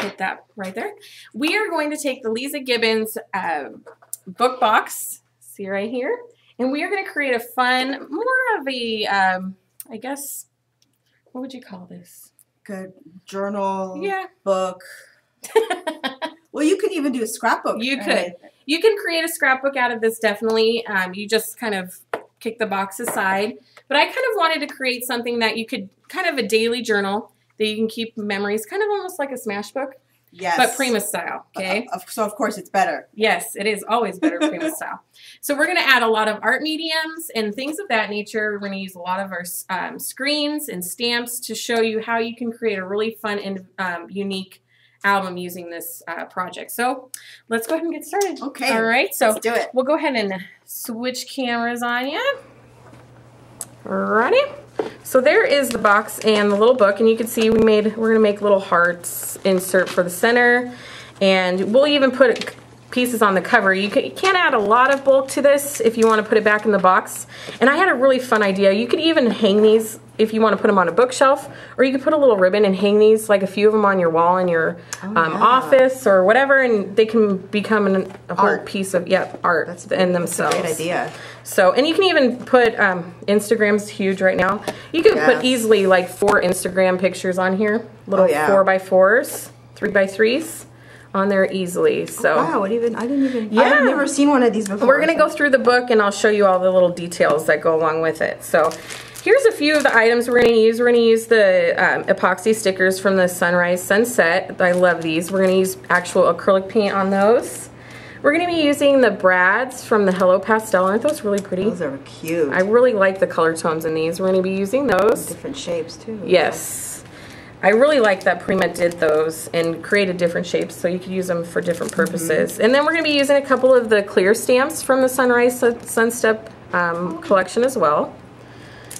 Hit that right there. We are going to take the Lisa Gibbons book box, see right here, and we are going to create a fun, more of a, I guess, what would you call this? Good journal, yeah, book. Well, you can even do a scrapbook. You could. You can create a scrapbook out of this, definitely. You just kind of kick the box aside. But I kind of wanted to create something that you could, kind of a daily journal that you can keep memories, kind of almost like a smash book. Yes. But Prima style, okay? So, of course, it's better. Yes, it is always better Prima style. So we're going to add a lot of art mediums and things of that nature. We're going to use a lot of our screens and stamps to show you how you can create a really fun and unique album using this project. So let's go ahead and get started. Okay. All right. So let's do it. We'll go ahead and switch cameras on you. Ready? So there is the box and the little book, and you can see we're going to make little hearts insert for the center, and we'll even put pieces on the cover. You can't add a lot of bulk to this if you want to put it back in the box. And I had a really fun idea. You could even hang these if you want to put them on a bookshelf, or you could put a little ribbon and hang these, like a few of them on your wall in your office or whatever, and they can become a whole piece of art in themselves. That's a great idea. So, and you can even put, Instagram's huge right now. You can put easily like 4 Instagram pictures on here, little 4x4s, 3x3s. On there easily. So wow, I've never seen one of these before. We're gonna go through the book and I'll show you all the little details that go along with it. So here's a few of the items we're gonna use. We're gonna use the epoxy stickers from the Sunrise Sunset. I love these. We're gonna use actual acrylic paint on those. We're gonna be using the brads from the Hello Pastel. Aren't those really pretty? Those are cute. I really like the color tones in these. We're gonna be using those. Different shapes too. Yes. I really like that Prima did those and created different shapes, so you could use them for different purposes. And then we're going to be using a couple of the clear stamps from the Sunrise Sunstep collection as well.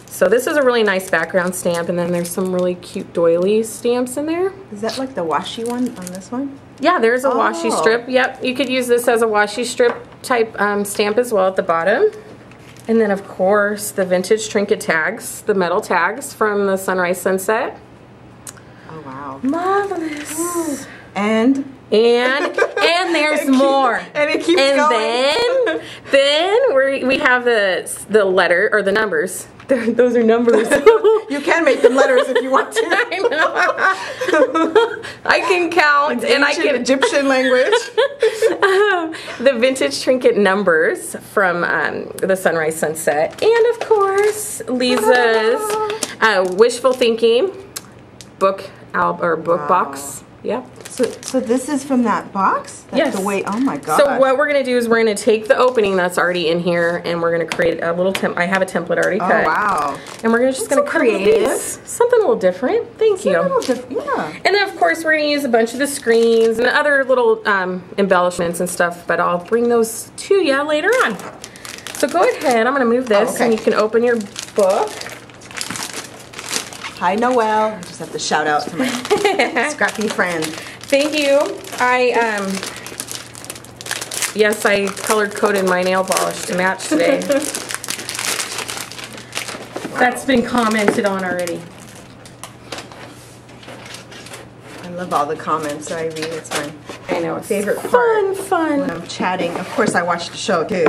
So this is a really nice background stamp, and then there's some really cute doily stamps in there. Is that like the washi one on this one? Yeah, there's a washi strip. Yep, you could use this as a washi strip type stamp as well at the bottom. And then, of course, the vintage trinket tags, the metal tags from the Sunrise Sunset. Oh wow! Marvelous. Ooh. And there's more. And it keeps going. Then we have the letter or the numbers. Those are numbers. You can make them letters if you want to. I know. I can count and I can Egyptian language. The vintage trinket numbers from the Sunrise Sunset, and of course Lisa's Wishful Thinking book box. Yeah. So this is from that box? That's the way, oh my god. So what we're going to do is we're going to take the opening that's already in here, and we're going to create a little I have a template already cut. Oh wow. And we're just going to create something a little different. Thank you. A little different, yeah. And then of course we're going to use a bunch of the screens and other little embellishments and stuff, but I'll bring those to you later on. So go ahead, I'm going to move this and you can open your book. Hi, Noelle. I just have to shout out to my scrappy friend. Thank you. Yes, I color-coded my nail polish to match today. That's been commented on already. I love all the comments I read. It's my favorite part. Fun. When I'm chatting. Of course, I watch the show too.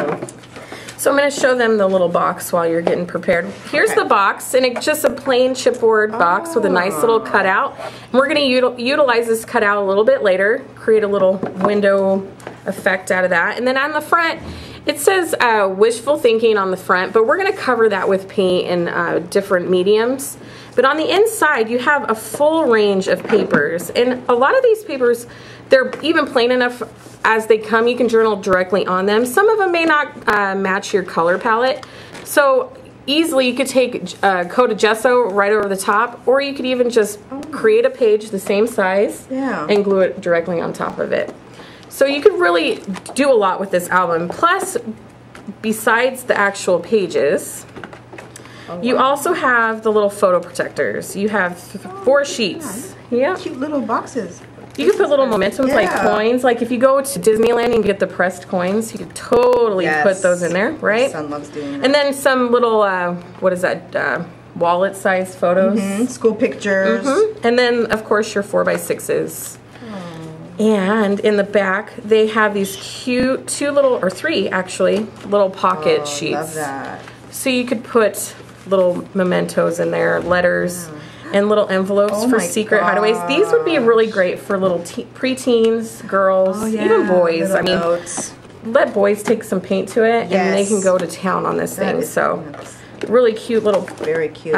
So I'm going to show them the little box while you're getting prepared. Here's the box, and it's just a plain chipboard box with a nice little cutout. And we're going to utilize this cutout a little bit later, create a little window effect out of that. And then on the front, it says Wishful Thinking on the front, but we're going to cover that with paint in different mediums. But on the inside, you have a full range of papers. And a lot of these papers, they're even plain enough as they come, you can journal directly on them. Some of them may not match your color palette. So easily you could take a coat of gesso right over the top, or you could even just create a page the same size and glue it directly on top of it. So you could really do a lot with this album. Plus, besides the actual pages, you also have the little photo protectors. You have 4 sheets. Yeah. Cute little boxes. You can put little mementos like coins. Like if you go to Disneyland and get the pressed coins, you could totally put those in there, right? My son loves doing that. And then some little, what is that, wallet-sized photos. School pictures. And then, of course, your 4x6s. And in the back, they have these cute three actually, little pocket sheets. Love that. So you could put little mementos in there, letters, and little envelopes for secret hideaways. These would be really great for little preteens, girls, even boys. I mean, let boys take some paint to it, and they can go to town on this thing. So really cute little, very cute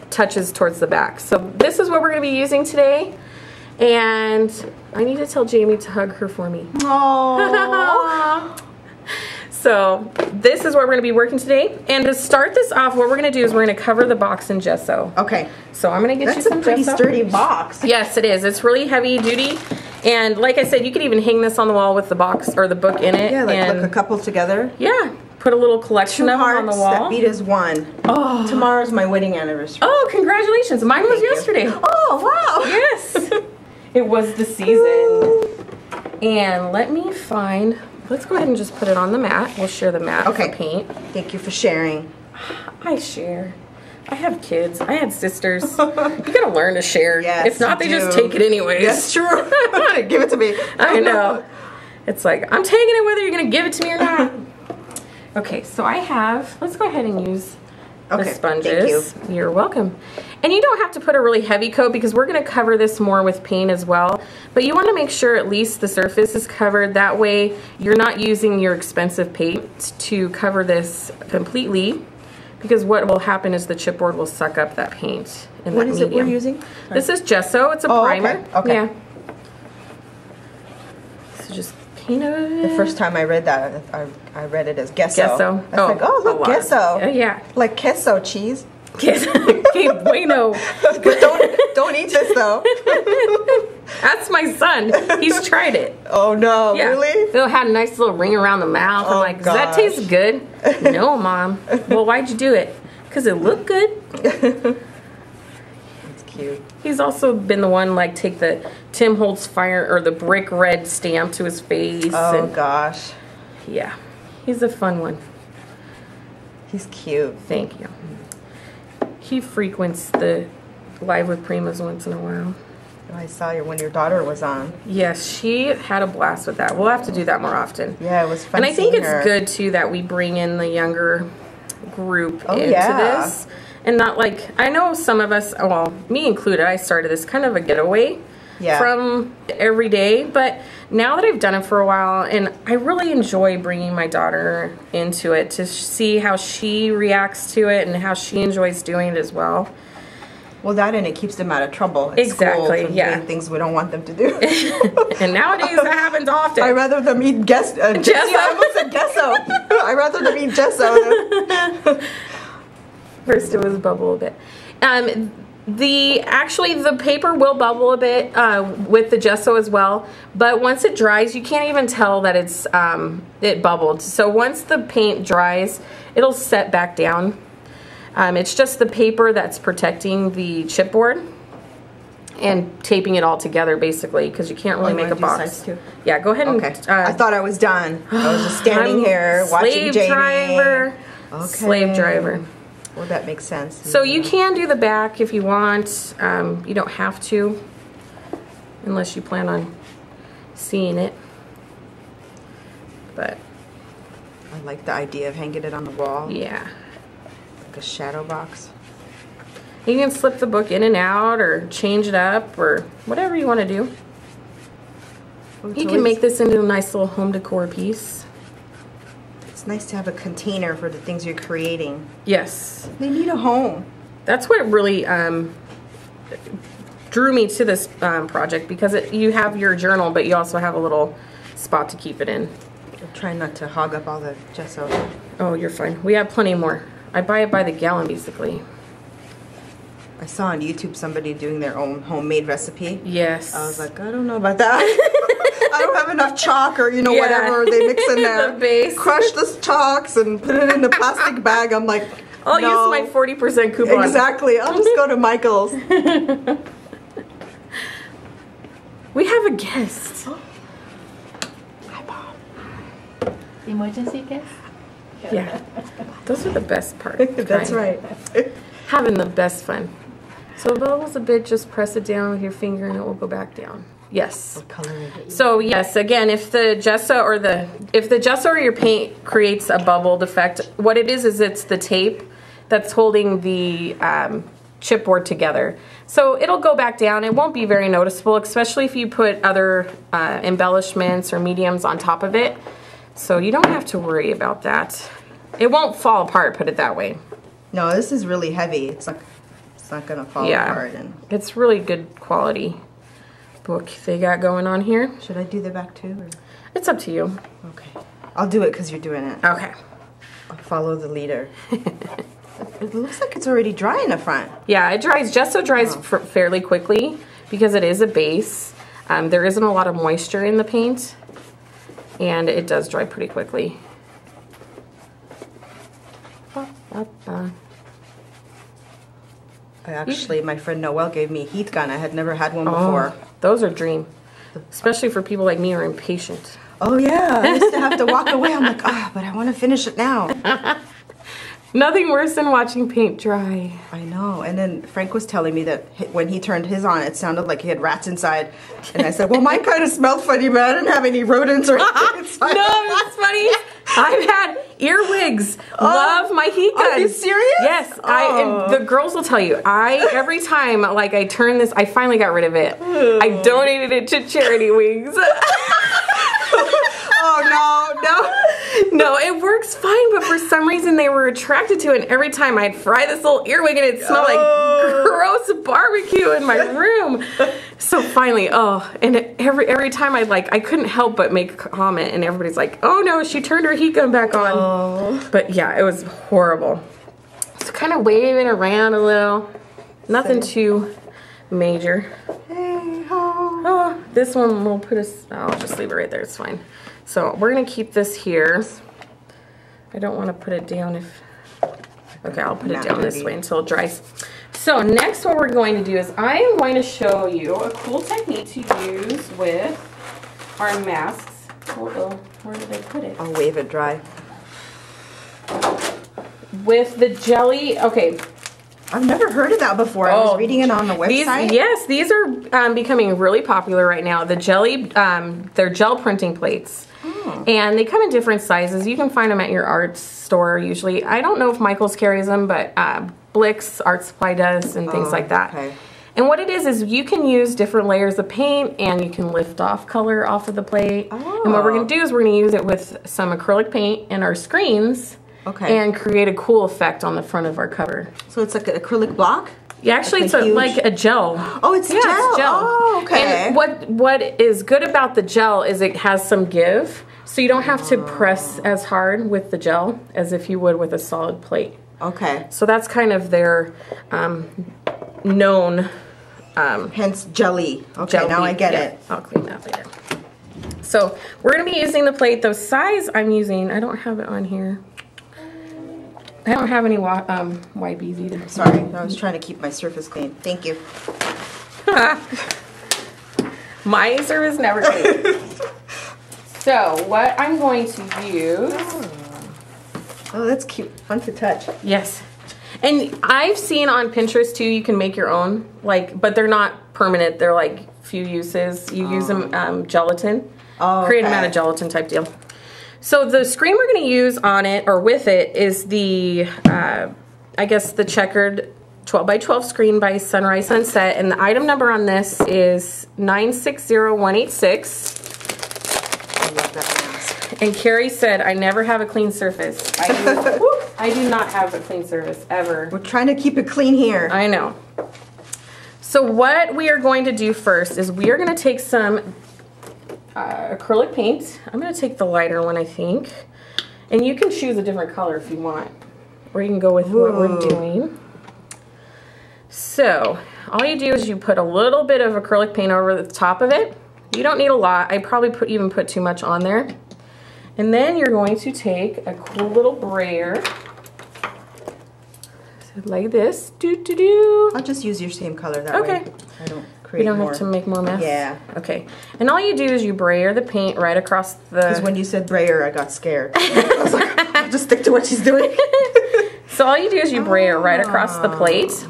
touches towards the back. So this is what we're going to be using today. And I need to tell Jamie to hug her for me. Aww. So this is what we're going to be working today. And to start this off, what we're going to do is we're going to cover the box in gesso. Okay. So I'm going to get you some gesso. That's a pretty sturdy box. Yes, it is. It's really heavy duty. And like I said, you could even hang this on the wall with the box or the book in it. Yeah, like look a couple together. Yeah. Put a little collection of them on the wall. That beat as one. Oh. Tomorrow's my wedding anniversary. Oh, congratulations. Mine was yesterday. Oh, wow. Yes. It was the season. And let me find, let's go ahead and just put it on the mat. We'll share the mat for paint. Thank you for sharing. I share. I have kids. I had sisters. You gotta learn to share. Yes, if not, they just take it anyways. That's true. Give it to me. I know. It's like, I'm taking it whether you're gonna give it to me or not. Okay, so I have, let's go ahead and use the sponges. Thank you. You're welcome. And you don't have to put a really heavy coat because we're going to cover this more with paint as well. But you want to make sure at least the surface is covered. That way you're not using your expensive paint to cover this completely, because what will happen is the chipboard will suck up that paint in that medium. What is it we're using? This is gesso. It's a primer. Okay. Yeah. So just paint it. The first time I read that, I read it as gesso. Gesso. I was like, oh, look, gesso. Yeah. Like queso cheese. Que bueno. But don't eat this though. That's my son. He's tried it. Oh no, yeah. Really? It had a nice little ring around the mouth. I'm like, does that taste good? No, Mom. Well, why'd you do it? Because it looked good. It's cute. He's also been the one like take the Tim Holtz Fire or the brick red stamp to his face. Oh gosh. Yeah. He's a fun one. He's cute. Thank you. He frequents the Live with Primas once in a while. I saw you when your daughter was on. Yes, she had a blast with that. We'll have to do that more often. Yeah, it was fun. And I think it's good too that we bring in the younger group into this. And not like, I know some of us, well, me included, I started this kind of a getaway from every day. But now that I've done it for a while, and I really enjoy bringing my daughter into it to see how she reacts to it and how she enjoys doing it as well. Well, that and it keeps them out of trouble at exactly, school from doing things we don't want them to do. And nowadays that happens often. I'd rather them eat gesso. I almost said gesso. I'd rather them eat gesso. First it was bubble a bit. Actually the paper will bubble a bit with the gesso as well, but once it dries you can't even tell that it's it bubbled. So once the paint dries, it'll set back down. It's just the paper that's protecting the chipboard and taping it all together basically, because you can't really make a box. Yeah, go ahead and I thought I was done. I was just standing here watching Jamie. Slave driver. Well, that makes sense. So you can do the back if you want. You don't have to, unless you plan on seeing it. But I like the idea of hanging it on the wall. Yeah. Like a shadow box. You can slip the book in and out or change it up or whatever you want to do. You can make this into a nice little home decor piece. It's nice to have a container for the things you're creating. Yes. They need a home. That's what really drew me to this project, because you have your journal, but you also have a little spot to keep it in. I'm trying not to hog up all the gesso. Oh, you're fine. We have plenty more. I buy it by the gallon, basically. I saw on YouTube somebody doing their own homemade recipe. Yes. I was like, I don't know about that. I don't have enough chalk or, you know, whatever they mix in there. The base. Crush the chalks and put it in a plastic bag. I'm like, I'll use my 40% coupon. Exactly. I'll just go to Michael's. We have a guest. Hi, Bob. Emergency guest? Yeah. Those are the best part. That's right. Having the best fun. So if it bubbles a bit, just press it down with your finger and it will go back down. Yes. What color is it? So yes, again, if the gesso or your paint creates a bubble defect, what it is it's the tape that's holding the chipboard together. So it'll go back down. It won't be very noticeable, especially if you put other embellishments or mediums on top of it. So you don't have to worry about that. It won't fall apart, put it that way. No, this is really heavy. It's not gonna fall apart. And it's really good quality book they got going on here. should I do the back too? Or? It's up to you. Okay. I'll do it because you're doing it. Okay. I'll follow the leader. It looks like it's already dry in the front. Yeah, it dries. Gesso dries fairly quickly because it is a base. There isn't a lot of moisture in the paint, and it does dry pretty quickly. Actually, my friend Noelle gave me a heat gun. I had never had one before. Those are dream, especially for people like me who are impatient. Oh yeah, I used to have to walk away. I'm like, but I want to finish it now. Nothing worse than watching paint dry. I know. And then Frank was telling me that when he turned his on, it sounded like he had rats inside. And I said, well, mine kind of smelled funny, but I didn't have any rodents or anything inside. No, it's funny. I've had earwigs. Love my heat gun. Are you serious? Yes. And the girls will tell you. every time like I turn this, I finally got rid of it. I donated it to Charity Wings. Oh no. No, it works fine, but for some reason they were attracted to it, and every time I'd fry this little earwig and it smelled like gross barbecue in my room. So finally, and every time I couldn't help but make a comment, and everybody's like, oh no, she turned her heat gun back on. But yeah, it was horrible. So kind of waving around a little. Nothing too major. Oh, this one we'll put I'll just leave it right there, it's fine. So we're gonna keep this here. I don't want to put it down okay, I'll put it down this way until it dries. So next what we're going to do is I am going to show you a cool technique to use with our masks. Where did I put it? I'll wave it dry. With the jelly, okay. I've never heard of that before. I was reading it on the website. These are becoming really popular right now. The jelly, they're gel printing plates. And they come in different sizes. You can find them at your art store usually. I don't know if Michael's carries them, but Blick's Art Supply does and things like that. Okay. And what it is you can use different layers of paint and you can lift off color off of the plate. And what we're going to do is we're going to use it with some acrylic paint in our screens. Okay. And create a cool effect on the front of our cover. So it's like an acrylic block? Yeah, actually it's like a gel. Oh, it's gel. It's gel. Oh, okay. And what is good about the gel is it has some give. So you don't have to press as hard with the gel as if you would with a solid plate. Okay. So that's kind of their known... hence jelly. Okay, now I get it. I'll clean that later. So we're going to be using the plate. The size I'm using, I don't have it on here. I don't have any YBs either. Sorry, I was trying to keep my surface clean. Thank you. My surface never clean. So what I'm going to use... Oh, that's cute. Fun to touch. Yes. And I've seen on Pinterest too, you can make your own, but they're not permanent. They're like few uses. You use them gelatin. Create them out of gelatin type deal. So the screen we're going to use on it, or with it, is the, I guess the checkered 12x12 screen by Sunrise Sunset. And the item number on this is 960186. I love that mask. And Carrie said, I never have a clean surface. I do not have a clean surface, ever. We're trying to keep it clean here. I know. So what we are going to do first is we are going to take some acrylic paint. I'm going to take the lighter one, I think. And you can choose a different color if you want. Or you can go with what we're doing. So, all you do is you put a little bit of acrylic paint over the top of it. You don't need a lot. I probably even put too much on there. And then you're going to take a cool little brayer. So like this. I'll just use your same color that way. Okay. I don't create You don't more. have to make more mess? Yeah. Okay. And all you do is you brayer the paint right across the... Because when you said brayer, I got scared. I was like, I'll just stick to what she's doing. So all you do is you brayer right across the plate.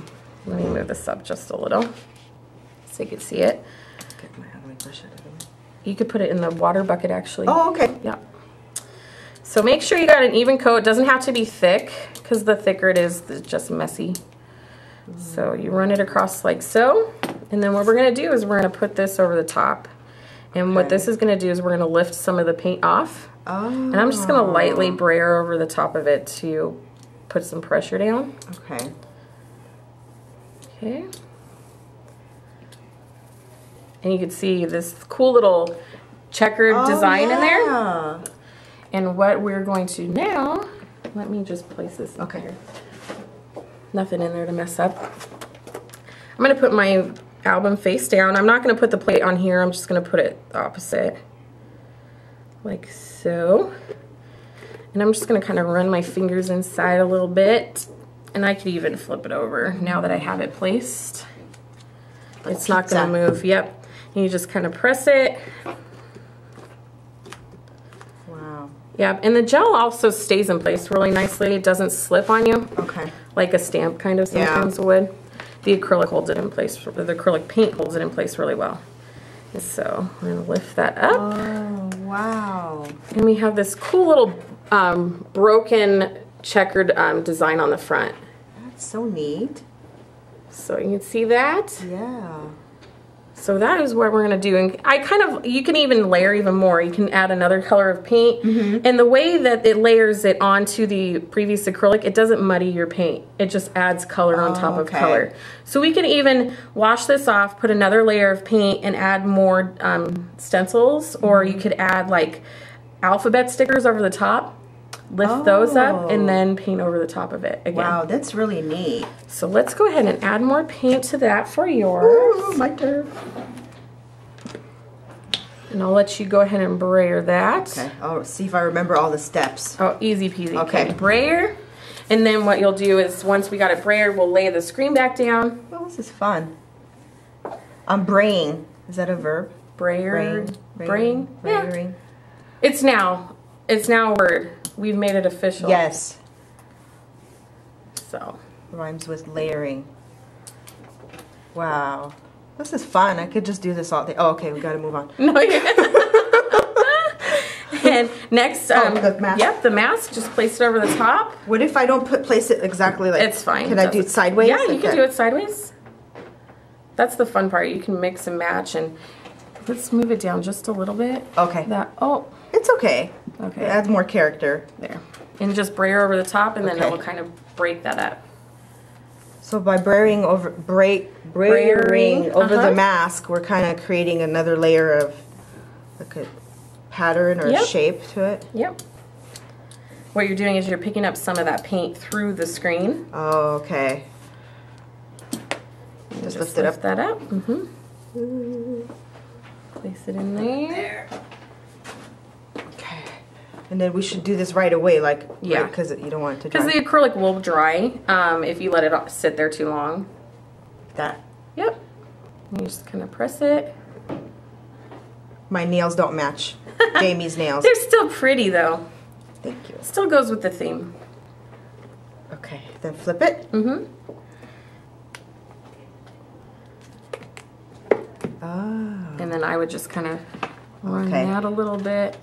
Let me move this up just a little so you can see it. brush it everywhere. You could put it in the water bucket actually. Oh, okay. Yeah. So make sure you got an even coat. It doesn't have to be thick because the thicker it is, it's just messy. So you run it across like so. And then what we're going to do is we're going to put this over the top. And what this is going to do is we're going to lift some of the paint off. Oh. And I'm just going to lightly brayer over the top of it to put some pressure down. Okay. Okay. And you can see this cool little checkered design in there. And what we're going to now, let me just place this in here. Nothing in there to mess up. I'm going to put my album face down. I'm not going to put the plate on here. I'm just going to put it opposite. Like so. And I'm just going to kind of run my fingers inside a little bit. And I could even flip it over now that I have it placed. It's not going to move. Yep. And you just kind of press it. Wow. Yeah, and the gel also stays in place really nicely. It doesn't slip on you. Okay. Like a stamp kind of sometimes would. The acrylic holds it in place. The acrylic paint holds it in place really well. And so we're going to lift that up. Oh, wow. And we have this cool little broken checkered design on the front. That's so neat. So you can see that. Yeah. So that is what we're going to do. And you can even layer even more. You can add another color of paint. And the way that it layers it onto the previous acrylic, it doesn't muddy your paint. It just adds color on top of color. So we can even wash this off, put another layer of paint, and add more stencils. Or you could add like alphabet stickers over the top. Lift those up and then paint over the top of it again. Wow, that's really neat. So let's go ahead and add more paint to that for yours. Ooh, my turn. And I'll let you go ahead and brayer that. Okay. Oh, see if I remember all the steps. Oh, easy peasy. Okay. Brayer. And then what you'll do is once we got it brayered, we'll lay the screen back down. Well, this is fun. I'm braying. Is that a verb? Brayer. Braying. Braying. Yeah. It's now a word. We've made it official. Yes. So. Rhymes with layering. Wow. This is fun. I could just do this all day. Oh, okay. We got to move on. No, And next, the mask. Yep, the mask. Just place it over the top. What if I don't place it exactly like? It's fine. Can I do it sideways? Yeah, you can do it sideways. That's the fun part. You can mix and match, and let's move it down just a little bit. Okay. It's okay. Okay. It adds more character. There. And just brayer over the top, and then it will kind of break that up. So by brayering over the mask, we're kind of creating another layer of like a pattern or shape to it. Yep. What you're doing is you're picking up some of that paint through the screen. Oh, okay. Just lift that up. Place it in there. Okay. And then we should do this right away, like, yeah, because you don't want it to dry. Because the acrylic will dry if you let it sit there too long. That. Yep. And you just kind of press it. My nails don't match Jamie's nails. They're still pretty though. Thank you. Still goes with the theme. Okay, then flip it. And then I would just kind of run that a little bit.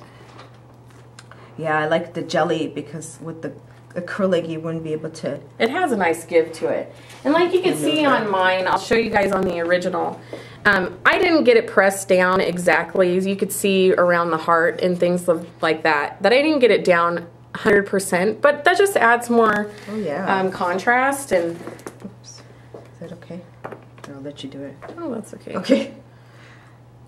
Yeah, I like the jelly because with the acrylic you wouldn't be able to. It has a nice give to it. And like you can see on mine, I'll show you guys on the original. I didn't get it pressed down exactly, as you could see around the heart and things like that. That I didn't get it down 100%, but that just adds more contrast. And oops, is that okay? I'll let you do it. Oh, that's okay. Okay.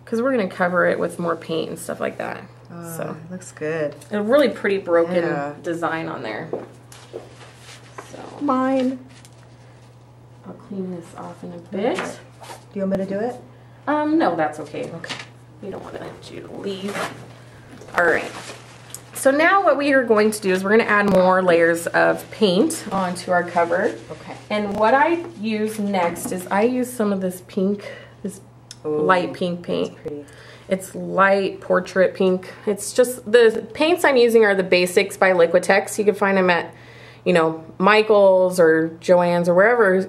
Because we're going to cover it with more paint and stuff like that. So it looks good. A really pretty broken design on there. So mine. I'll clean this off in a bit. Do you want me to do it? No, that's okay. Okay. We don't want you to leave. All right. So now what we are going to do is we're going to add more layers of paint onto our cover. Okay. And what I use next is I use some of this pink, this light pink paint. That's pretty. It's light portrait pink. It's just, the paints I'm using are the Basics by Liquitex. You can find them at, you know, Michael's or Joann's or wherever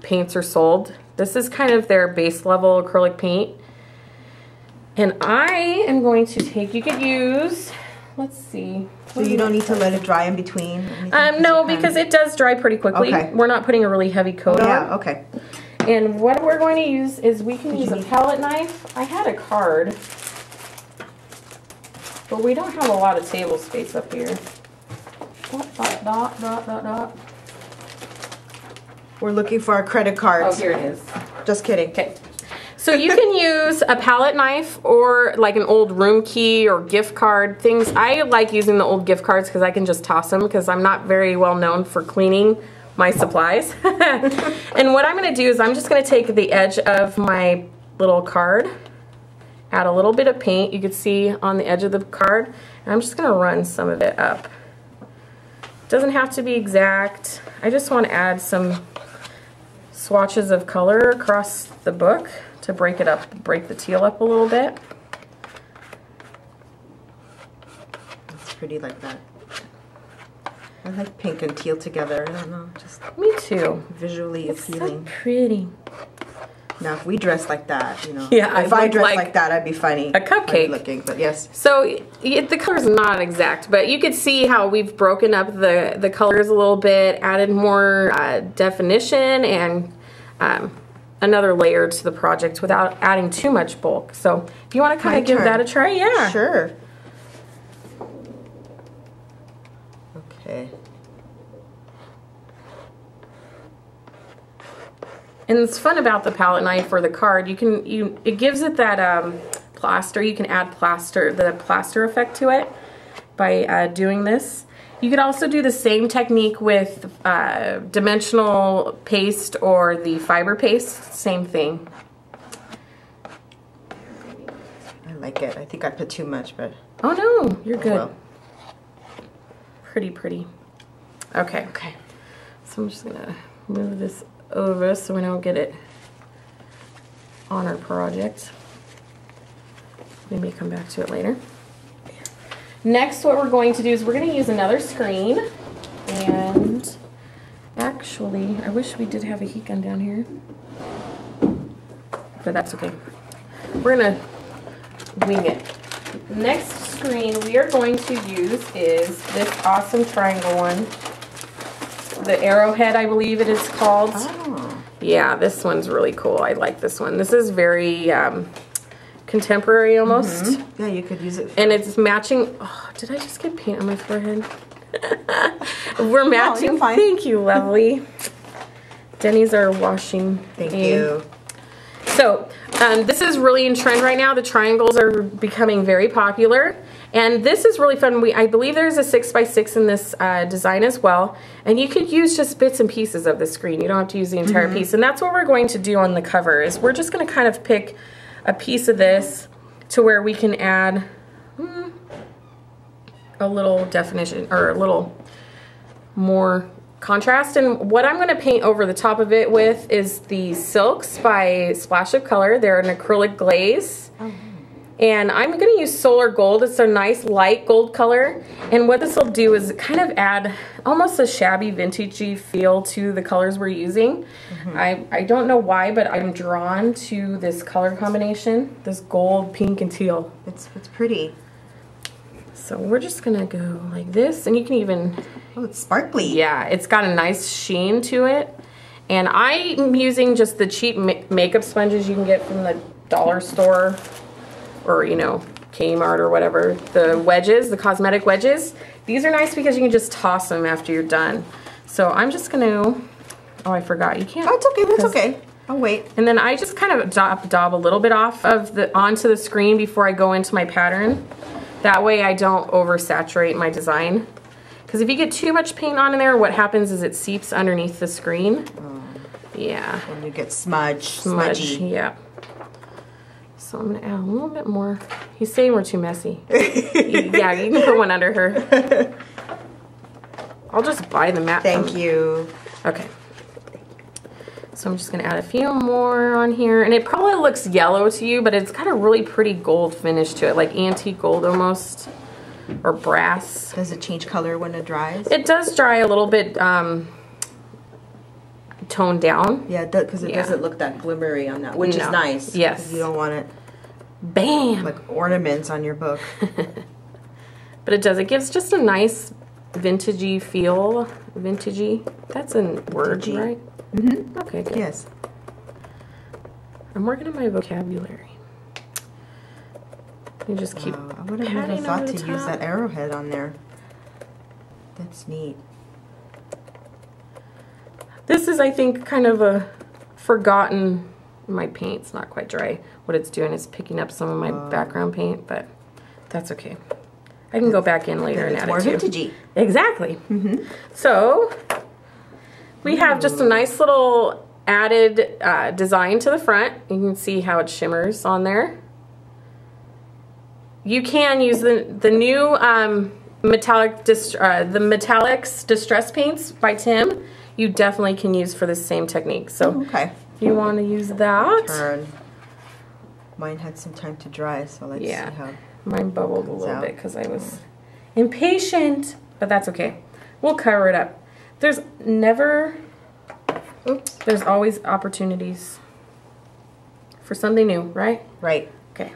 paints are sold. This is kind of their base level acrylic paint. And I am going to take, you could use, let's see. So you don't need to let it dry in between? No, because it does dry pretty quickly. Okay. We're not putting a really heavy coat on. Yeah, okay. And what we're going to use is we can use a palette knife. I had a card, but we don't have a lot of table space up here. Dot, dot, dot, dot, dot, dot. We're looking for our credit cards. Oh, here it is. Just kidding. Okay. So you can use a palette knife or like an old room key or gift card things. I like using the old gift cards because I can just toss them because I'm not very well known for cleaning my supplies. And what I'm going to do is I'm just going to take the edge of my little card, add a little bit of paint, you can see on the edge of the card, and I'm just going to run some of it up. It doesn't have to be exact. I just want to add some swatches of color across the book to break it up, break the teal up a little bit. It's pretty like that. I like pink and teal together. I don't know, just me too. Visually appealing. So pretty. Now, if we dress like that, you know, yeah, if I dress like that, I'd be funny. A cupcake looking, but yes. So the color's not exact, but you could see how we've broken up the colors a little bit, added more definition and another layer to the project without adding too much bulk. So if you want to kind of give that a try, yeah. Sure. Okay. And it's fun about the palette knife or the card. It gives it that plaster. You can add the plaster effect to it by doing this. You could also do the same technique with dimensional paste or the fiber paste. Same thing. I like it. I think I put too much, but oh no, you're good. Well. Pretty. Okay. So I'm just gonna move this over so we don't get it on our project. We may come back to it later. Next, what we're going to do is we're going to use another screen, and actually, I wish we did have a heat gun down here, but that's okay. We're going to wing it. Next screen we are going to use is this awesome triangle one. The Arrowhead, I believe it is called. Oh. Yeah, this one's really cool. I like this one. This is very contemporary almost. Mm-hmm. Yeah, you could use it. And it's matching. Oh, did I just get paint on my forehead? We're matching. No, you're fine. Thank you, lovely. Denny's are washing. Thank you. So this is really in trend right now. The triangles are becoming very popular. And this is really fun. I believe there's a 6x6 in this design as well. And you could use just bits and pieces of the screen. You don't have to use the entire piece. And that's what we're going to do on the cover is we're just going to kind of pick a piece of this to where we can add a little definition or a little more contrast. And what I'm going to paint over the top of it with is the Silks by Splash of Color. They're an acrylic glaze. And I'm going to use Solar Gold. It's a nice light gold color. And what this will do is kind of add almost a shabby vintagey feel to the colors we're using. I don't know why, but I'm drawn to this color combination, this gold, pink, and teal. It's pretty. So we're just going to go like this. And you can even... Oh, it's sparkly. Yeah, it's got a nice sheen to it. And I'm using just the cheap makeup sponges you can get from the dollar store. Or, you know, Kmart or whatever. The wedges, the cosmetic wedges. These are nice because you can just toss them after you're done. So I'm just going to... Oh, I forgot. You can't... Oh, it's okay. That's okay. I'll wait. And then I just kind of daub a little bit off of onto the screen before I go into my pattern. That way I don't oversaturate my design. Because if you get too much paint on in there, what happens is it seeps underneath the screen. Yeah. When you get smudgy. Yeah. So I'm going to add a little bit more. He's saying we're too messy. Yeah, you can put one under her. I'll just buy the matte. Thank you. Okay. So I'm just going to add a few more on here. And it probably looks yellow to you, but it's got a really pretty gold finish to it, like antique gold almost, or brass. Does it change color when it dries? It does dry a little bit toned down. Yeah, because it doesn't look that glimmery on that, which is nice. Yes. You don't want it. Bam! Like ornaments on your book. But it does. It gives just a nice vintagey feel. Vintagey. That's a word, right? Mm-hmm. Okay, good. Yes. I'm working on my vocabulary. You just keep. Wow, I would have never thought to use that arrowhead on there. That's neat. This is, I think, kind of a forgotten. My paint's not quite dry. What it's doing is picking up some of my background paint, but that's okay. I can go back in later and add it too. It's more vintagey. Exactly. Mm-hmm. So we have just a nice little added design to the front. You can see how it shimmers on there. You can use the new the Metallics Distress Paints by Tim. You definitely can use for the same technique. So okay. If you want to use that. Turn. Mine had some time to dry, so let's see how. Mine bubbled a little bit because I was impatient, but that's okay. We'll cover it up. There's never, there's always opportunities for something new, right? Right. Okay.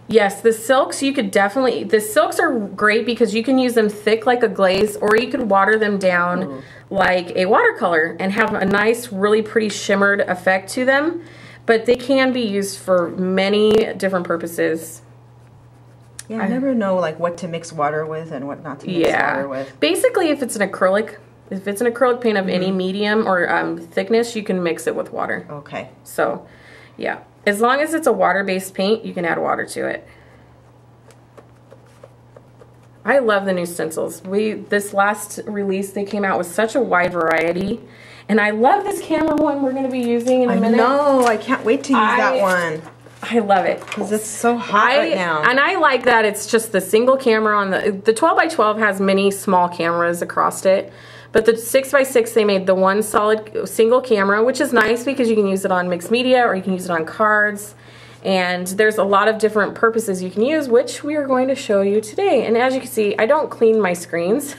Yes, the silks, you could definitely, the silks are great because you can use them thick like a glaze, or you could water them down like a watercolor and have a nice, really pretty shimmered effect to them. But they can be used for many different purposes. Yeah, I never know like what to mix water with and what not to mix water with. Basically, if it's an acrylic paint of any medium or thickness, you can mix it with water. Okay. So, yeah. As long as it's a water-based paint, you can add water to it. I love the new stencils. This last release, they came out with such a wide variety. And I love this camera one we're going to be using in a minute. I know. I can't wait to use that one. I love it. Because it's so hot right now. And I like that it's just the single camera on the 12x12 has many small cameras across it. But the 6x6, they made the one solid single camera, which is nice because you can use it on mixed media or you can use it on cards. And there's a lot of different purposes you can use, which we are going to show you today. And as you can see, I don't clean my screens.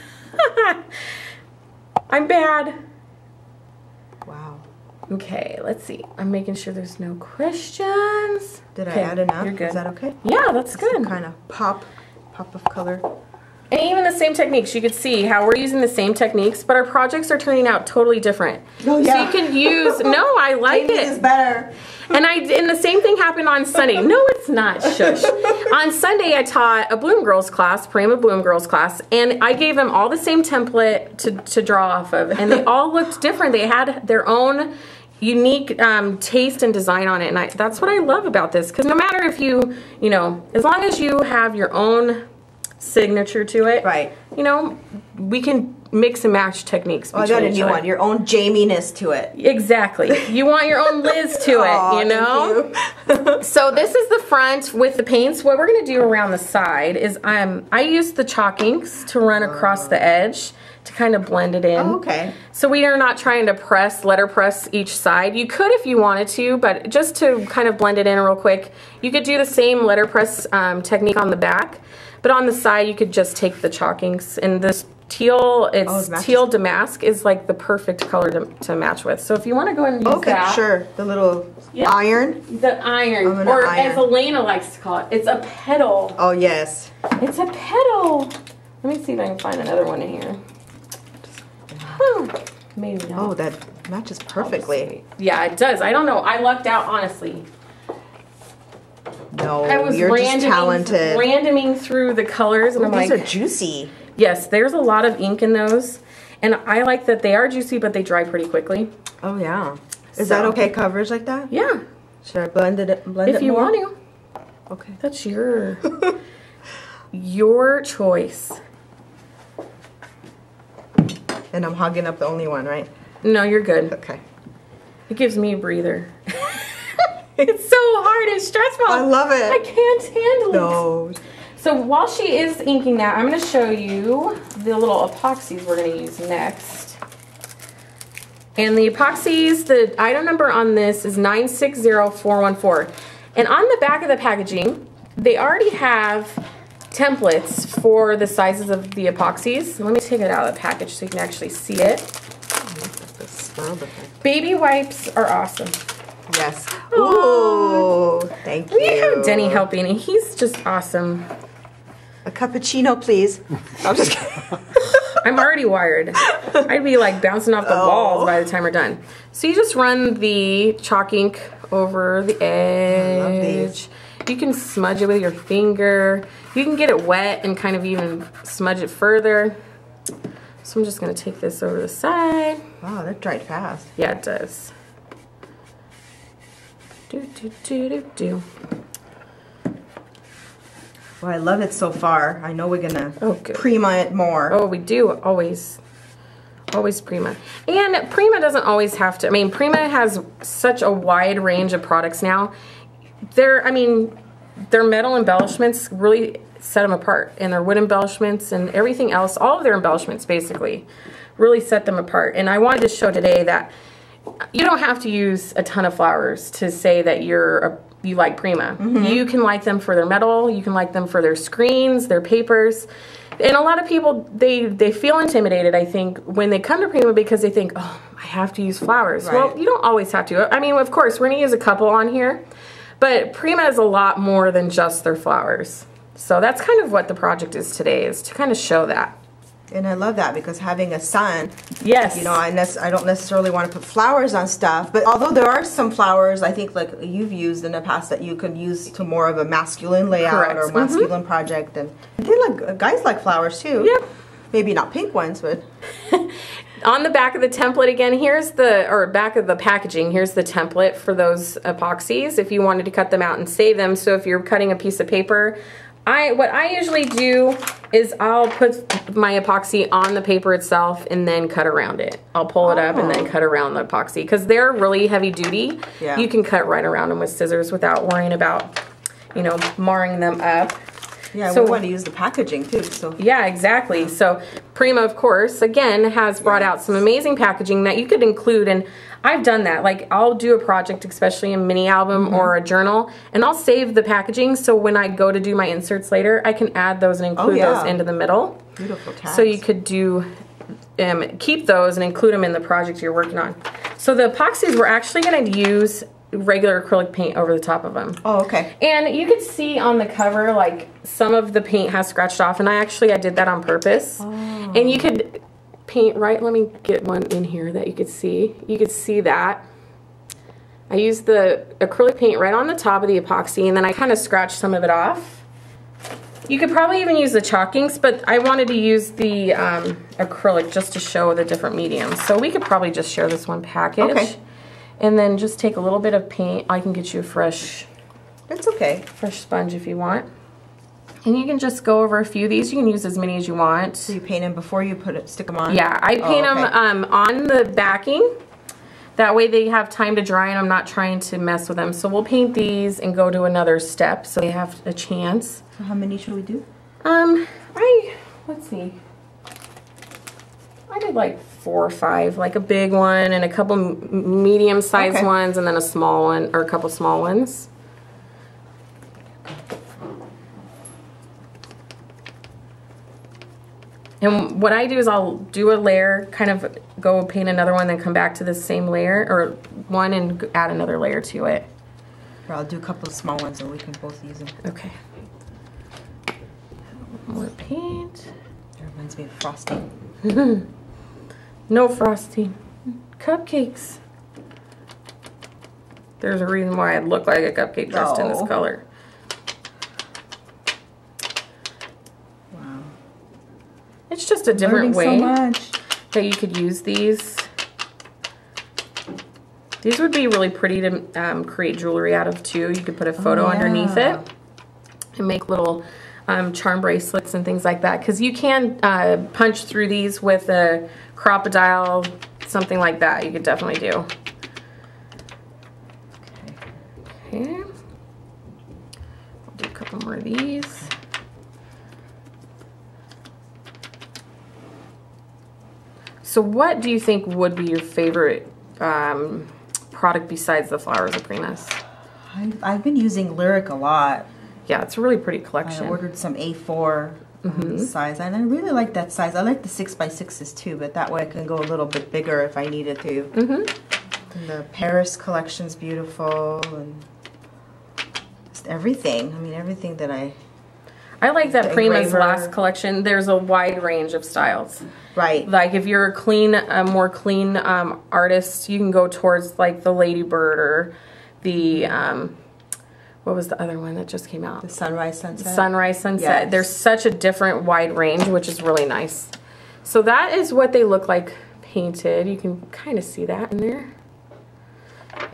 I'm bad. Wow. Okay, let's see. I'm making sure there's no questions. Did I add enough? You're good. Is that okay? Yeah, that's good. Some kind of pop of color. And even the same techniques, you could see how we're using the same techniques, but our projects are turning out totally different. Oh, yeah. So you can use, no, I like it. Is better. And the same thing happened on Sunday. No, it's not, shush. On Sunday, I taught a Bloom Girls class, Prima Bloom Girls class, and I gave them all the same template to draw off of, and they all looked different. They had their own unique taste and design on it, and that's what I love about this, because no matter if you know, as long as you have your own signature to it, right? You know, we can mix and match techniques. Oh, I got a new one. Your own Jamie-ness to it. Exactly. You want your own Liz to it, you know? You. So this is the front with the paints. What we're going to do around the side is I use the chalk inks to run across the edge to kind of blend it in. Oh, okay. So we are not trying to letterpress each side. You could if you wanted to, but just to kind of blend it in real quick, you could do the same letterpress technique on the back, but on the side you could just take the chalk inks, and this teal, teal damask is like the perfect color to match with. So if you want to go ahead and use that. Okay, sure. The little iron. The iron, or as Elena likes to call it, it's a petal. Oh, yes. It's a petal. Let me see if I can find another one in here. Maybe not. Oh, that matches perfectly. Yeah, it does. I don't know. I lucked out, honestly. No, you're just talented. Randoming through the colors, and I'm like, these are juicy. Yes, there's a lot of ink in those, and I like that they are juicy, but they dry pretty quickly. Oh yeah. Is that okay coverage like that? Yeah. Should I blend it more? If you want to. Okay. That's your choice. And I'm hogging up the only one, right? No, you're good. Okay. It gives me a breather. It's so hard. It's stressful. I love it. I can't handle it. No. So while she is inking that, I'm going to show you the little epoxies we're going to use next. And the epoxies, the item number on this is 960414. And on the back of the packaging, they already have templates for the sizes of the epoxies. Let me take it out of the package so you can actually see it. Baby wipes are awesome. Yes. Ooh, thank you. We have Denny helping, and he's just awesome. A cappuccino, please. I'm just kidding. I'm already wired. I'd be like bouncing off the walls by the time we're done. So you just run the chalk ink over the edge. I love these. You can smudge it with your finger. You can get it wet and kind of even smudge it further. So I'm just going to take this over the side. Wow, that dried fast. Yeah, it does. Do, do, do, do, do. Well, I love it so far. I know we're gonna good. Prima it more. Oh, we do always Prima. And Prima doesn't always have to. I mean, Prima has such a wide range of products now. Their metal embellishments really set them apart, and their wood embellishments and everything else, all of their embellishments basically, really set them apart. And I wanted to show today that you don't have to use a ton of flowers to say that you like Prima. You can like them for their metal, you can like them for their screens, their papers. And a lot of people, they feel intimidated, I think, when they come to Prima because they think, oh, I have to use flowers. Right. Well, you don't always have to. I mean, of course, we're going to use a couple on here, but Prima is a lot more than just their flowers. So that's kind of what the project is today, is to kind of show that. And I love that because having a son, yes, you know, I don't necessarily want to put flowers on stuff, but although there are some flowers I think like you've used in the past that you could use to more of a masculine layout correct. or masculine project, and they like guys like flowers too. Yep. Maybe not pink ones, but on the back of the template again, back of the packaging, here's the template for those epoxies if you wanted to cut them out and save them. So if you're cutting a piece of paper, what I usually do is I'll put my epoxy on the paper itself and then cut around it. I'll pull it up and then cut around the epoxy because they're really heavy duty. Yeah. You can cut right around them with scissors without worrying about, you know, marring them up. yeah, So- we want to use the packaging too. So Yeah, exactly. So Prima, of course, again, has brought out some amazing packaging that you could include, and I've done that. Like, I'll do a project, especially a mini album or a journal, and I'll save the packaging so when I go to do my inserts later, I can add those and include those into the middle. beautiful tags. So you could do, keep those and include them in the project you're working on. So the epoxies, we're actually going to use regular acrylic paint over the top of them. Oh, okay. And you can see on the cover, like, some of the paint has scratched off, and I did that on purpose. Oh. And you could paint right, let me get one in here that you could see. You could see that. I used the acrylic paint right on the top of the epoxy, and then I kind of scratched some of it off. You could probably even use the chalk inks, but I wanted to use the acrylic just to show the different mediums. So we could probably just share this one package. Okay. And then just take a little bit of paint. I can get you a fresh That's okay. sponge if you want. And you can just go over a few of these. You can use as many as you want. So you paint them before you stick them on? Yeah, I paint them on the backing. That way they have time to dry and I'm not trying to mess with them. So we'll paint these and go to another step so they have a chance. So how many should we do? Let's see. I did like 4 or 5, like a big one and a couple medium-sized ones and then a small one or a couple small ones. And what I do is I'll do a layer, kind of go paint another one, then come back to the same layer or one and add another layer to it. Or I'll do a couple of small ones and we can both use them. Okay. More paint. That reminds me of frosting. No frosting. Cupcakes. There's a reason why I look like a cupcake dressed in this color. Wow. It's just a different way so much. that you could use these. These would be really pretty to create jewelry out of too. You could put a photo underneath it and make little charm bracelets and things like that. Because you can punch through these with a crocodile, something like that. You could definitely do. Okay. I'll do a couple more of these. So what do you think would be your favorite product besides the flowers of Prima's? I've been using Lyric a lot. Yeah, it's a really pretty collection. I ordered some A4 size, and I really like that size. I like the 6x6s too, but that way I can go a little bit bigger if I needed to. And the Paris collection's beautiful, and just everything. I mean, everything that I like that Prima's engraver. last collection. There's a wide range of styles. Right. Like if you're a more clean artist, you can go towards like the Ladybird or the what was the other one that just came out? The Sunrise Sunset. Sunrise Sunset. Yes. There's such a different wide range, which is really nice. So that is what they look like painted. You can kind of see that in there.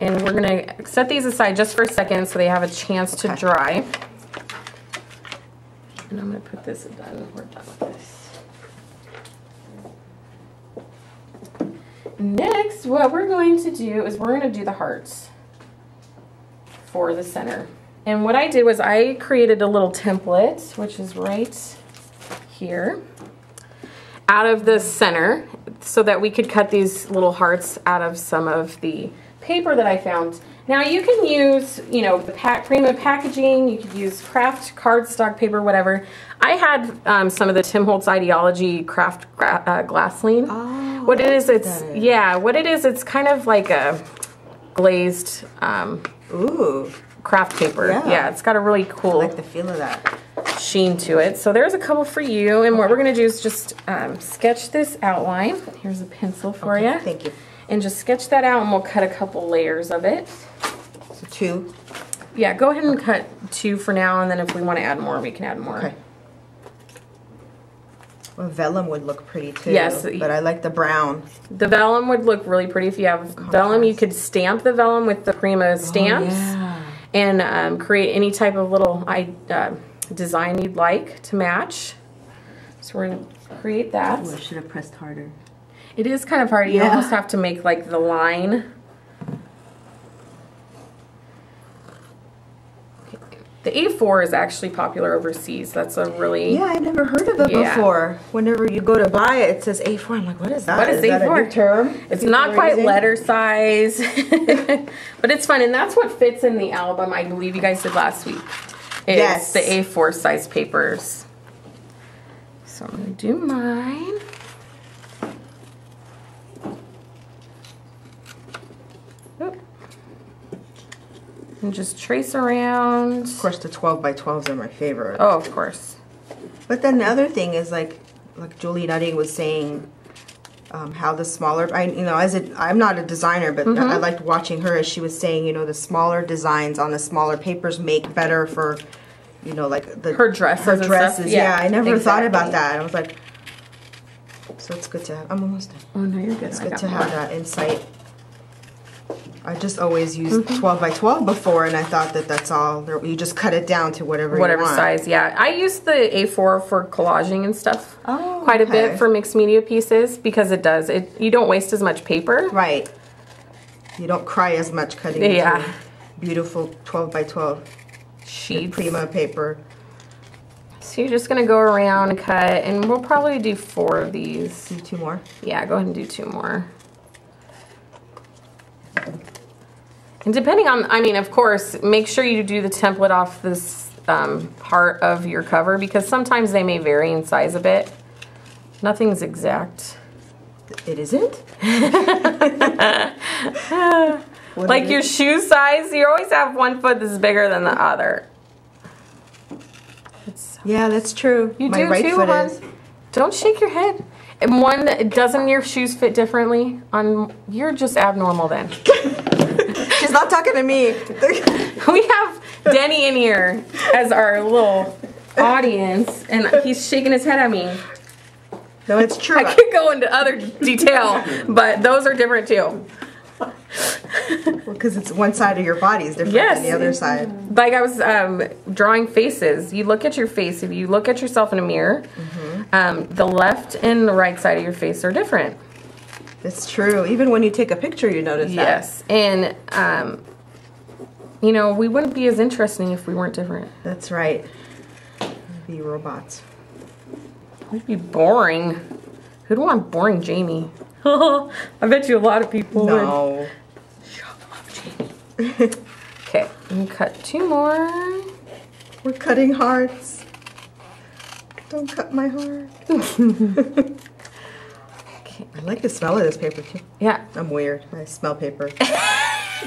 And we're going to set these aside just for a second so they have a chance to dry. And I'm going to put this done. We're done with this. Next, what we're going to do is we're going to do the hearts for the center. And what I did was I created a little template, which is right here, out of the center, so that we could cut these little hearts out of some of the paper that I found. Now you can use, you know, the Prima packaging, you could use craft cardstock paper, whatever. I had some of the Tim Holtz Ideology craft glassine. Oh, what it is, it's kind of like a glazed ooh, craft paper. Yeah, it's got a really cool I like the feel of that sheen to it. So there's a couple for you, and what we're going to do is just sketch this outline. Here's a pencil for you. Thank you. And just sketch that out, and we'll cut a couple layers of it. So 2. Yeah, go ahead and cut 2 for now, and then if we want to add more, we can add more. Okay. Well, vellum would look pretty too. Yes. But I like the brown. The vellum would look really pretty if you have vellum. You could stamp the vellum with the Prima stamps and create any type of little design you'd like to match. So we're going to create that. Ooh, I should have pressed harder. It is kind of hard. You almost have to make like the line. The A4 is actually popular overseas. That's a really... Yeah, I've never heard of it before. Whenever you go to buy it, it says A4. I'm like, what is that? What is A4? That a new term? It's not quite letter size, but it's fun. And that's what fits in the album I believe you guys did last week. It's the A4 size papers. So I'm going to do mine. And just trace around. Of course, the 12 by 12s are my favorite. Oh, of course. But then the other thing is like Julie Nutting was saying, how the smaller, I'm not a designer, but I liked watching her as she was saying, you know, the smaller designs on the smaller papers make better for, you know, like her dresses. Her dresses. Yeah, I never thought about exactly. that. I was like, so it's good to have. I'm almost done. Oh no, you're good. It's good to have that insight. I just always used 12 by 12 before, and I thought that that's all. You just cut it down to whatever you want. Size, yeah. I use the A4 for collaging and stuff quite a bit for mixed media pieces because it does. You don't waste as much paper. Right. You don't cry as much cutting into beautiful 12 by 12 sheet Prima paper. So you're just going to go around and cut, and we'll probably do 4 of these. Do 2 more? Yeah, go ahead and do 2 more. And depending on, I mean, of course, make sure you do the template off this part of your cover because sometimes they may vary in size a bit. Nothing's exact. It isn't? Like your shoe size, you always have one foot that's bigger than the other. Yeah, that's true. You My do right too, foot hon. is. Don't shake your head. And one, doesn't your shoes fit differently? You're just abnormal then. She's not talking to me. We have Denny in here as our little audience, and he's shaking his head at me. No, it's true. I could go into other detail, but those are different too. Well, because it's one side of your body is different than the other side. Like I was drawing faces. You look at your face. If you look at yourself in a mirror, the left and the right side of your face are different. It's true. Even when you take a picture, you notice that. Yes, and you know, we wouldn't be as interesting if we weren't different. That's right. We'd be robots. We'd be boring. Who'd want boring Jamie? I bet you a lot of people would. No. Love Jamie. Okay, and cut 2 more. We're cutting hearts. Don't cut my heart. Okay, I like the smell of this paper too. Yeah. I'm weird. I smell paper.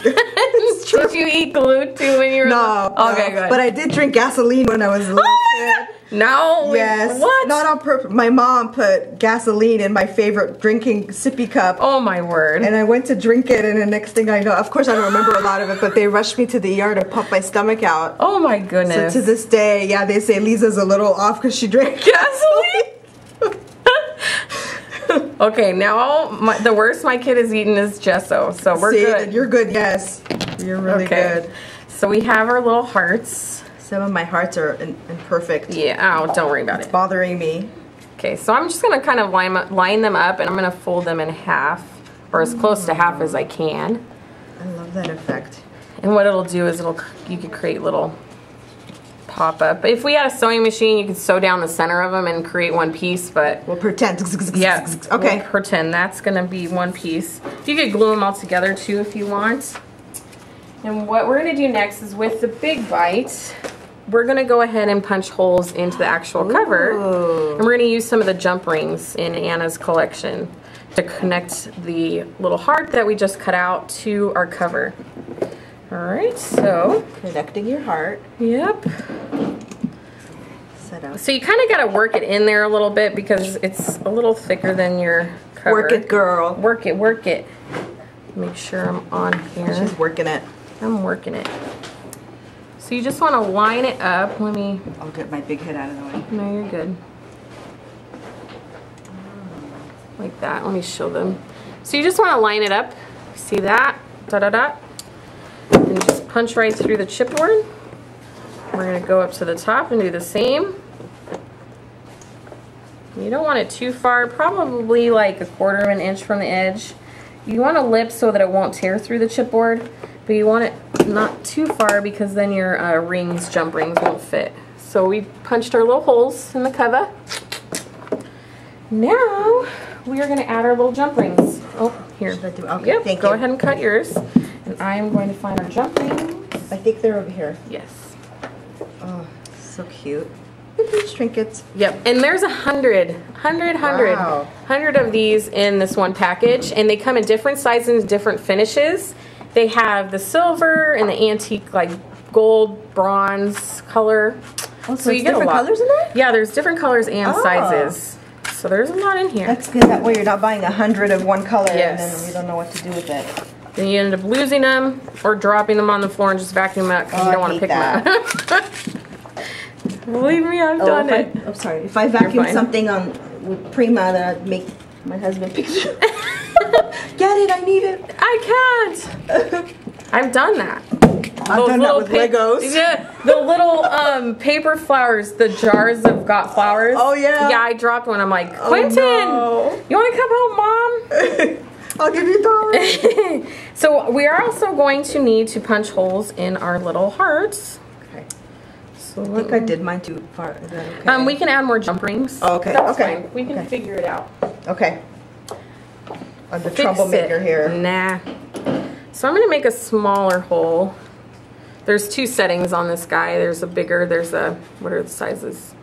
Did you eat glue too when you were No. Okay, good. But I did drink gasoline when I was a little kid. No. Yes. What? Not on purpose. My mom put gasoline in my favorite drinking sippy cup. Oh my word. And I went to drink it, and the next thing I know, of course I don't remember a lot of it, but they rushed me to the ER to pump my stomach out. Oh my goodness. So to this day, yeah, they say Lisa's a little off because she drank gasoline. Okay, now the worst my kid has eaten is gesso, so we're good. You're good, yes. You're really good. So we have our little hearts. Some of my hearts are imperfect. Yeah, oh, don't worry about it. Bothering me. Okay, so I'm just going to kind of line them up, and I'm going to fold them in half, or as close to half as I can. I love that effect. And what it'll do is you can create little pop-up. If we had a sewing machine, you could sew down the center of them and create one piece, but... We'll pretend. Yeah, okay. We'll pretend that's going to be one piece. You could glue them all together, too, if you want. And what we're going to do next is with the big bite, we're going to go ahead and punch holes into the actual cover. And we're going to use some of the jump rings in Anna's collection to connect the little heart that we just cut out to our cover. Alright, so... Connecting your heart. Yep. Set up. So you kind of got to work it in there a little bit because it's a little thicker than your cover. Work it, girl. Work it, work it. Make sure I'm on here. She's working it. I'm working it. So you just want to line it up. Let me... I'll get my big head out of the way. No, you're good. Like that. Let me show them. So you just want to line it up. See that? Da-da-da. And just punch right through the chipboard. We're going to go up to the top and do the same. You don't want it too far, probably like 1/4 of an inch from the edge. You want a lip so that it won't tear through the chipboard, but you want it not too far because then your jump rings won't fit. So we punched our little holes in the cover. Now we are going to add our little jump rings. Oh, here. Okay, yep, thank go you. ahead and cut yours. And I am going to find our jump rings. I think they're over here. Yes. Oh, so cute. Trinkets. Yep, and there's 100 of these in this one package, and they come in different sizes and different finishes. They have the silver and the antique, like gold, bronze color. Oh, so you get different colors in there? Yeah, there's different colors and sizes. So there's a lot in here. That's good. That way you're not buying 100 of one color and then you don't know what to do with it. Then you end up losing them or dropping them on the floor and just vacuum them out because you don't want to pick them up. Believe me, I've done it. I'm sorry. If I vacuum something with Prima, then I'd make my husband pick it up. Get it, I need it. I can't. I've done that. I've done that with Legos. Yeah, the little paper flowers, the jars of got flowers. Oh, yeah. Yeah, I dropped one. I'm like, Quentin, no. you want to come home, Mom? I'll give you $1. So we are also going to need to punch holes in our little hearts. Okay. So I think I did mine too far. Is that okay? We can add more jump rings. Oh, okay. That's okay. fine. We can figure it out. Okay. I'm the troublemaker here. Nah. So I'm going to make a smaller hole. There's 2 settings on this guy. There's a bigger, there's a, what are the sizes?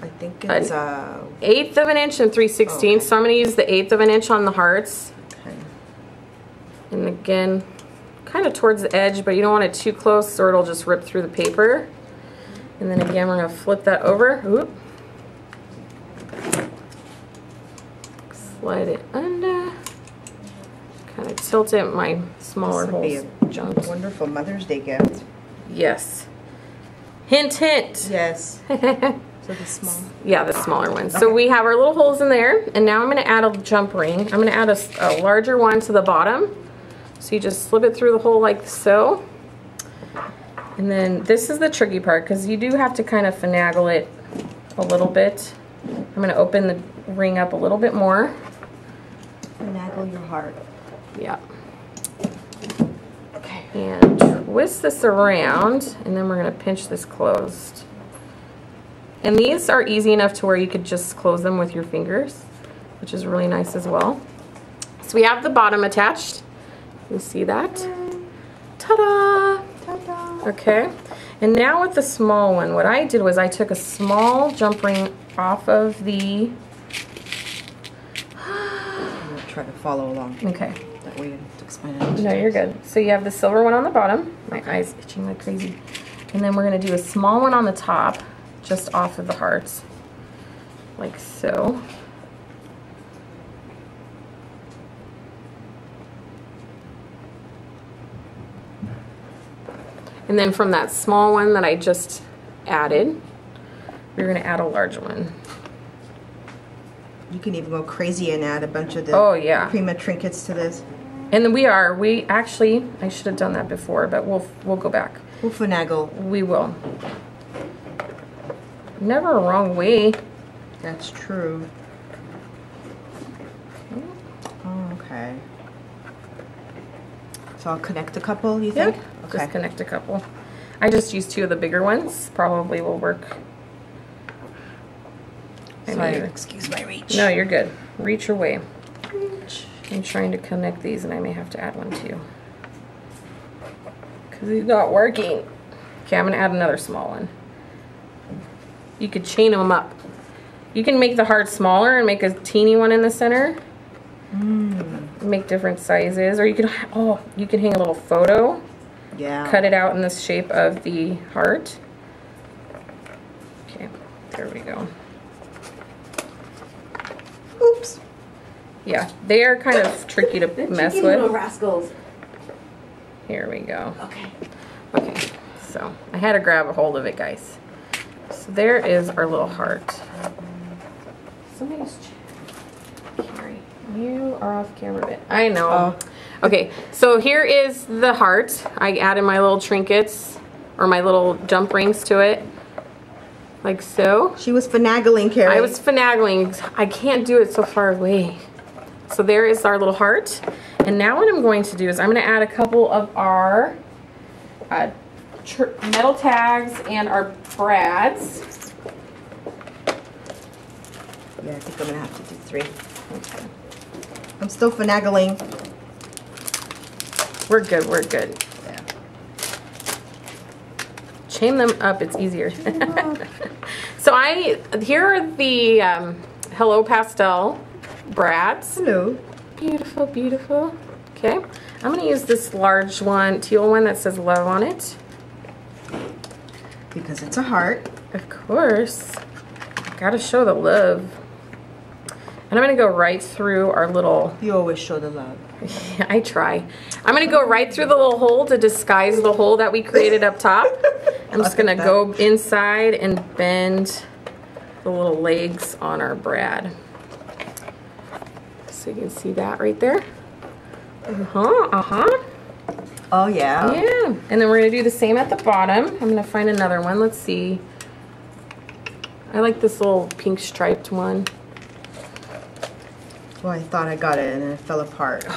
I think it's 1/8 of an inch and 3/16. Okay. So I'm going to use the 1/8 of an inch on the hearts. Okay. And again, kind of towards the edge, but you don't want it too close or it'll just rip through the paper. And then again, we're going to flip that over. Oop. Slide it under. Kind of tilt it. My smaller holes jumped. Wonderful Mother's Day gift. Yes. Hint, hint. Yes. So the small. Yeah, the smaller ones. Okay. So we have our little holes in there, and now I'm going to add a jump ring. I'm going to add a larger one to the bottom. So you just slip it through the hole like so. And then this is the tricky part because you do have to kind of finagle it a little bit. I'm going to open the ring up a little bit more. Finagle your heart. Yeah. Okay. And twist this around, and then we're going to pinch this closed. And these are easy enough to where you could just close them with your fingers, which is really nice as well. So we have the bottom attached. You see that? Ta-da! Ta-da! Okay. And now with the small one, what I did was I took a small jump ring off of the try to follow along. Okay. That way to explain it. No, you're good. So you have the silver one on the bottom. My eye's itching like crazy. And then we're gonna do a small one on the top, just off of the hearts, like so. And then from that small one that I just added, we're gonna add a large one. You can even go crazy and add a bunch of the Prima trinkets to this. And then we actually, I should have done that before, but we'll go back. We'll finagle. We will. Never a wrong way. That's true. Oh, okay. So I'll connect a couple, you think? Okay. Just connect a couple. I just used 2 of the bigger ones. Probably will work. Sorry, excuse my reach. No, you're good. Reach your way. Reach. I'm trying to connect these and I may have to add one too. Because it's not working. Okay, I'm going to add another small one. You could chain them up. You can make the heart smaller and make a teeny one in the center. Make different sizes, or you can you can hang a little photo. Yeah. Cut it out in the shape of the heart. Okay, there we go. Oops. Yeah, they are kind of tricky to mess with. Little rascals. Here we go. Okay. Okay, so I had to grab a hold of it, guys. So there is our little heart. Somebody's. Carrie, you are off camera a bit. I know. Oh. Okay, so here is the heart. I added my little trinkets or my little jump rings to it, like so. She was finagling, Carrie. I was finagling. I can't do it so far away. So there is our little heart. And now what I'm going to do is I'm going to add a couple of our metal tags and our brads. Yeah, I think I'm going to have to do 3. Okay. I'm still finagling. We're good, we're good. Yeah. Chain them up, it's easier. So here are the Hello Pastel brads. Hello. Beautiful, beautiful. Okay, I'm gonna use this large one, teal one that says love on it. Because it's a heart. Of course. Gotta show the love. And I'm gonna go right through our little... You always show the love. Yeah, I try. I'm gonna go right through the little hole to disguise the hole that we created up top. I'm just gonna go inside and bend the little legs on our brad. So you can see that right there. Oh, yeah? Yeah. And then we're gonna do the same at the bottom. I'm gonna find another one. Let's see. I like this little pink striped one. Well, I thought I got it and then it fell apart. If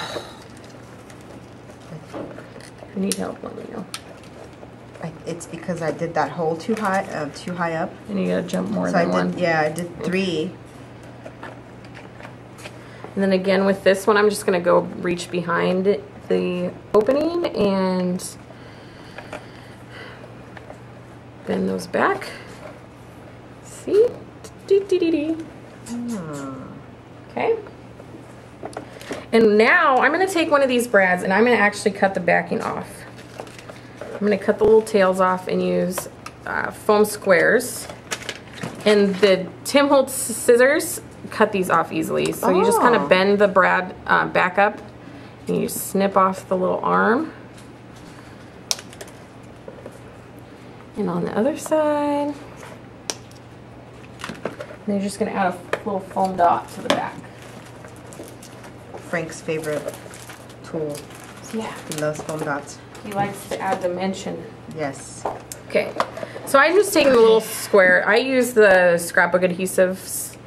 you need help, let me know. It's because I did that hole too high up. And you gotta jump more So than one. Yeah, I did 3. And then again with this one, I'm just gonna go reach behind the opening and bend those back. See? Okay. And now I'm gonna take one of these brads and I'm gonna actually cut the backing off. I'm gonna cut the little tails off and use foam squares. And the Tim Holtz scissors cut these off easily. So you just kind of bend the brad back up and you snip off the little arm. And on the other side, and you're just gonna add a little foam dot to the back. Frank's favorite tool. Yeah. He loves foam dots. He likes to add dimension. Yes. Okay, so I'm just taking the little square. I use the scrapbook adhesives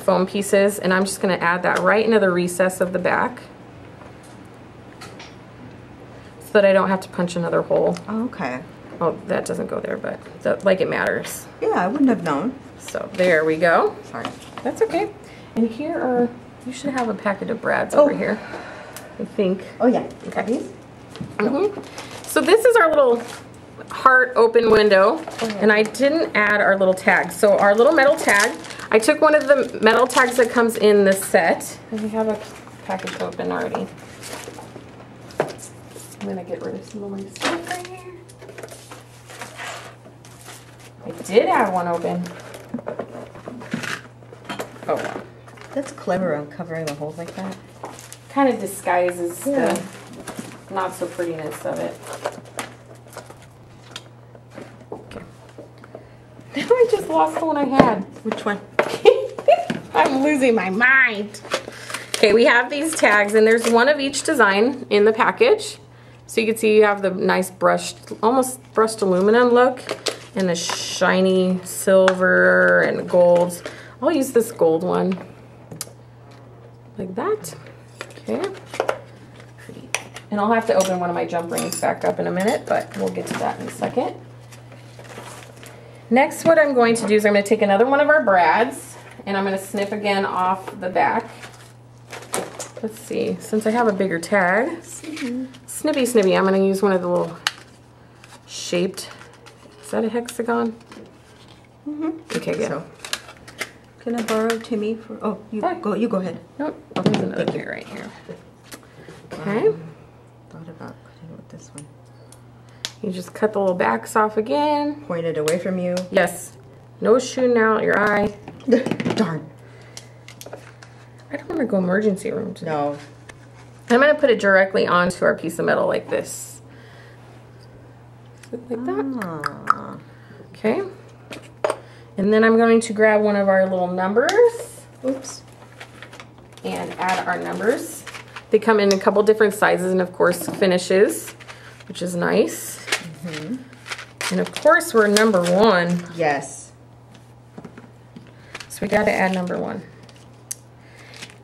foam pieces, and I'm just going to add that right into the recess of the back so that I don't have to punch another hole. Oh, okay. Oh, that doesn't go there, but like it matters. Yeah, I wouldn't have known. So there we go. Sorry. That's okay. And here are, you should have a packet of brads over here, I think. Oh, yeah. Okay. So this is our little heart open window, and I didn't add our little tag. So our little metal tag, I took one of the metal tags that comes in this set, and we have a package open already. I'm gonna get rid of some of my stuff right here. I did have one open. Oh wow. That's clever on covering the holes like that. Kind of disguises the not so prettiness of it. Okay. Now I just lost the one I had. Which one? I'm losing my mind. Okay, we have these tags, and there's one of each design in the package. So you can see you have the nice brushed, almost brushed aluminum look, and the shiny silver and golds. I'll use this gold one. Like that. Okay. Pretty. And I'll have to open one of my jump rings back up in a minute, but we'll get to that in a second. Next, what I'm going to do is I'm going to take another one of our brads, and I'm going to snip again off the back. Let's see, since I have a bigger tag, snippy, I'm going to use one of the little shaped, is that a hexagon? Okay, good. So, can I borrow Timmy for, oh, you go ahead. Nope, there's another tag right here. Okay. Thought about putting it with this one. You just cut the little backs off again. Point it away from you. Yes. No shooting out your eye. Darn. I don't want to go emergency room today. No. I'm going to put it directly onto our piece of metal like this. Like that. Okay. And then I'm going to grab one of our little numbers. Oops. And add our numbers. They come in a couple different sizes and of course finishes, which is nice. And of course we're number 1. Yes. So we got to add number 1.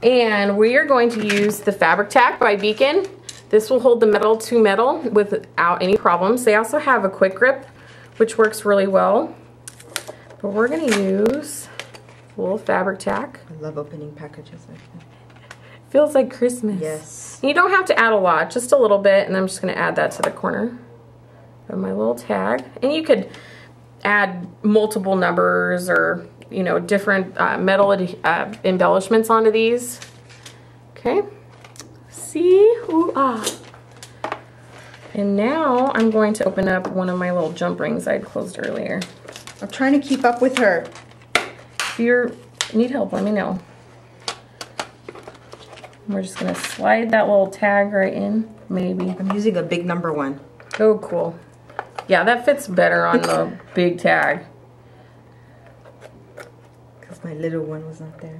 And we are going to use the Fabric Tack by Beacon. This will hold the metal to metal without any problems. They also have a quick grip, which works really well. But we're going to use a little Fabric Tack. I love opening packages like that. Feels like Christmas. Yes. You don't have to add a lot, just a little bit, and I'm just going to add that to the corner of my little tag. And you could add multiple numbers or, you know, different metal embellishments onto these. Okay. See? Ooh, ah. And now I'm going to open up one of my little jump rings I'd closed earlier. I'm trying to keep up with her. If you need help, let me know. We're just going to slide that little tag right in, maybe. I'm using a big number 1. Oh, cool. Yeah, that fits better on the big tag. Because my little one was not there.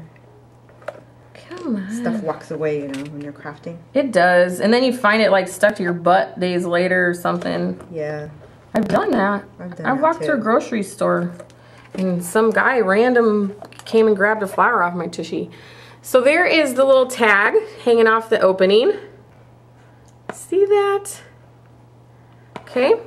Come on. Stuff walks away, you know, when you're crafting. It does. And then you find it like stuck to your butt days later or something. Yeah. I've done that. I walked through a grocery store and some guy random came and grabbed a flower off my tushy. So there is the little tag hanging off the opening. See that? Okay.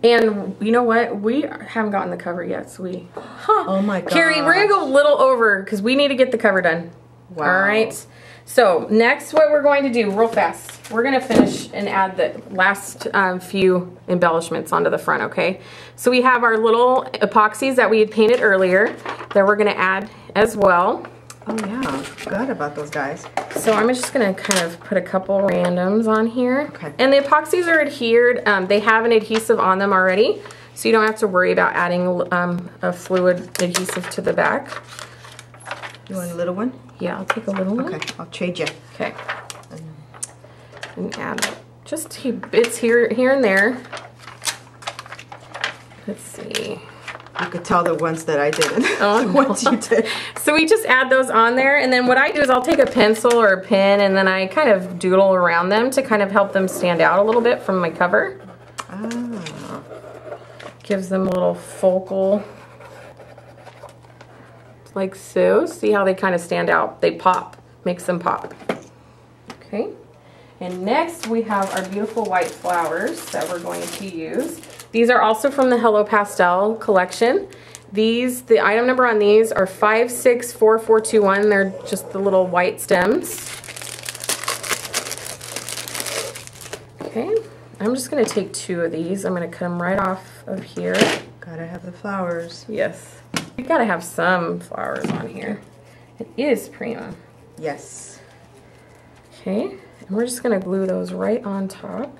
And you know what? We haven't gotten the cover yet, so we... Huh. Oh my god. Carrie, we're going to go a little over because we need to get the cover done. Wow. All right. So next what we're going to do real fast, we're going to finish and add the last few embellishments onto the front, okay? So we have our little epoxies that we had painted earlier that we're going to add as well. Oh yeah, forgot about those guys. So I'm just going to kind of put a couple randoms on here. Okay. And the epoxies are adhered. They have an adhesive on them already, so you don't have to worry about adding a fluid adhesive to the back. You want a little one? Yeah, I'll take a little one. Okay, I'll trade you. Okay. And add just bits here and there. Let's see. You could tell the ones that I didn't. Oh, the ones you did. So we just add those on there, and then what I do is I'll take a pencil or a pen, and then I kind of doodle around them to kind of help them stand out a little bit from my cover. Ah. Gives them a little focal, like so. See how they kind of stand out? They pop, makes them pop. Okay. And next we have our beautiful white flowers that we're going to use. These are also from the Hello Pastel collection. These, the item number on these are 564421. They're just the little white stems. Okay, I'm just gonna take 2 of these. I'm gonna cut them right off of here. Gotta have the flowers. Yes, you gotta have some flowers on here. It is Prima. Yes. Okay, and we're just gonna glue those right on top.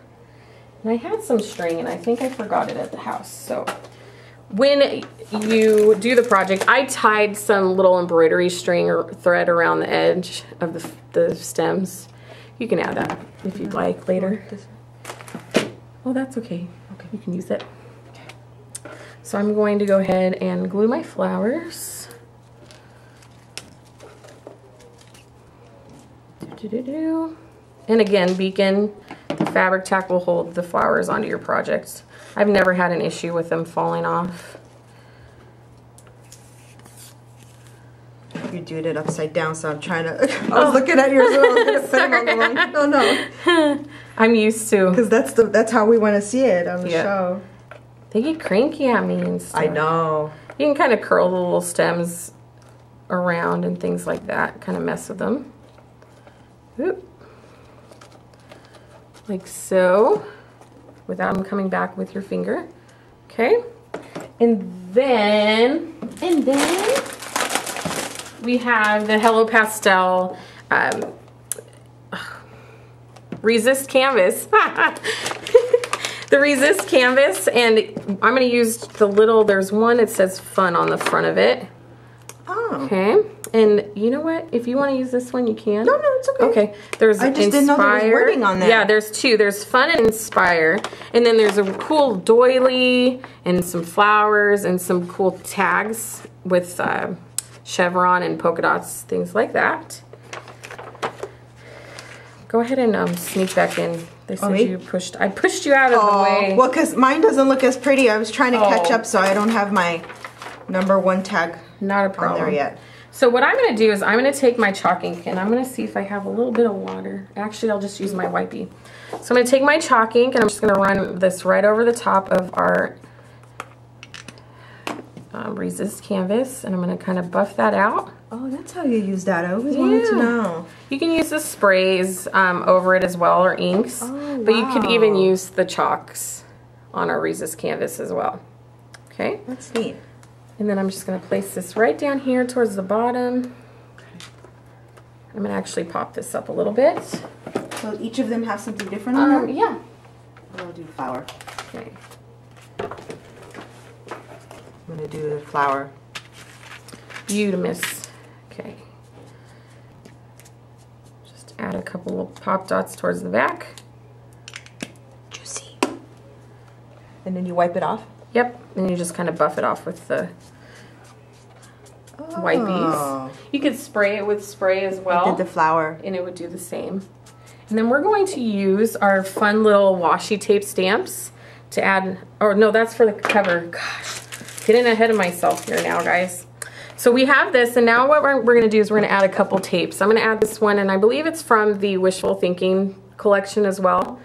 And I had some string and I think I forgot it at the house. So when you do the project, I tied some little embroidery string or thread around the edge of the stems. You can add that if you'd like later. Oh, that's okay. Okay, you can use it. So I'm going to go ahead and glue my flowers. And again, Beacon, the fabric tack will hold the flowers onto your project. I've never had an issue with them falling off. You did it upside down, so I'm trying to. I was looking at yours. So I was gonna put them on the wrong. No, no. I'm used to. Because that's how we want to see it on the show. They get cranky at me and stuff. I know. You can kind of curl the little stems around and things like that. Kind of mess with them. Oop. Like so, without them coming back with your finger. Okay, and then we have the Hello Pastel Resist Canvas. The Resist Canvas, and I'm going to use the little, there's one that says fun on the front of it. Oh. Okay. And you know what? If you want to use this one, you can. No, it's okay. Okay. There's I just didn't know there was wording on that. Yeah, there's two. There's fun and inspire. And then there's a cool doily and some flowers and some cool tags with chevron and polka dots, things like that. Go ahead and sneak back in. They said I pushed you out of the way. Well, because mine doesn't look as pretty. I was trying to catch up, so I don't have my #1 tag Not a problem. on there yet. So what I'm going to do is I'm going to take my chalk ink and I'm going to see if I have a little bit of water. Actually, I'll just use my wipey. So I'm going to take my chalk ink and I'm just going to run this right over the top of our Resist canvas, and I'm going to kind of buff that out. Oh, that's how you use that. I always wanted to know. You can use the sprays over it as well, or inks. Oh, wow. But you could even use the chalks on our Resist canvas as well. Okay? That's neat. And then I'm just going to place this right down here towards the bottom. I'm going to actually pop this up a little bit. So each of them have something different on them? Yeah. I'll do flower. Okay. I'm going to do the flower. Beautimous. Okay. Just add a couple little pop dots towards the back. Juicy. And then you wipe it off? Yep. And you just kind of buff it off with the wipies. You could spray it with spray as well. I did the flower. And it would do the same. And then we're going to use our fun little washi tape stamps to add, or no, that's for the cover. Gosh, getting ahead of myself here now, guys. So we have this, and now what we're going to do is we're going to add a couple tapes. I'm going to add this one, and I believe it's from the Wishful Thinking collection as well.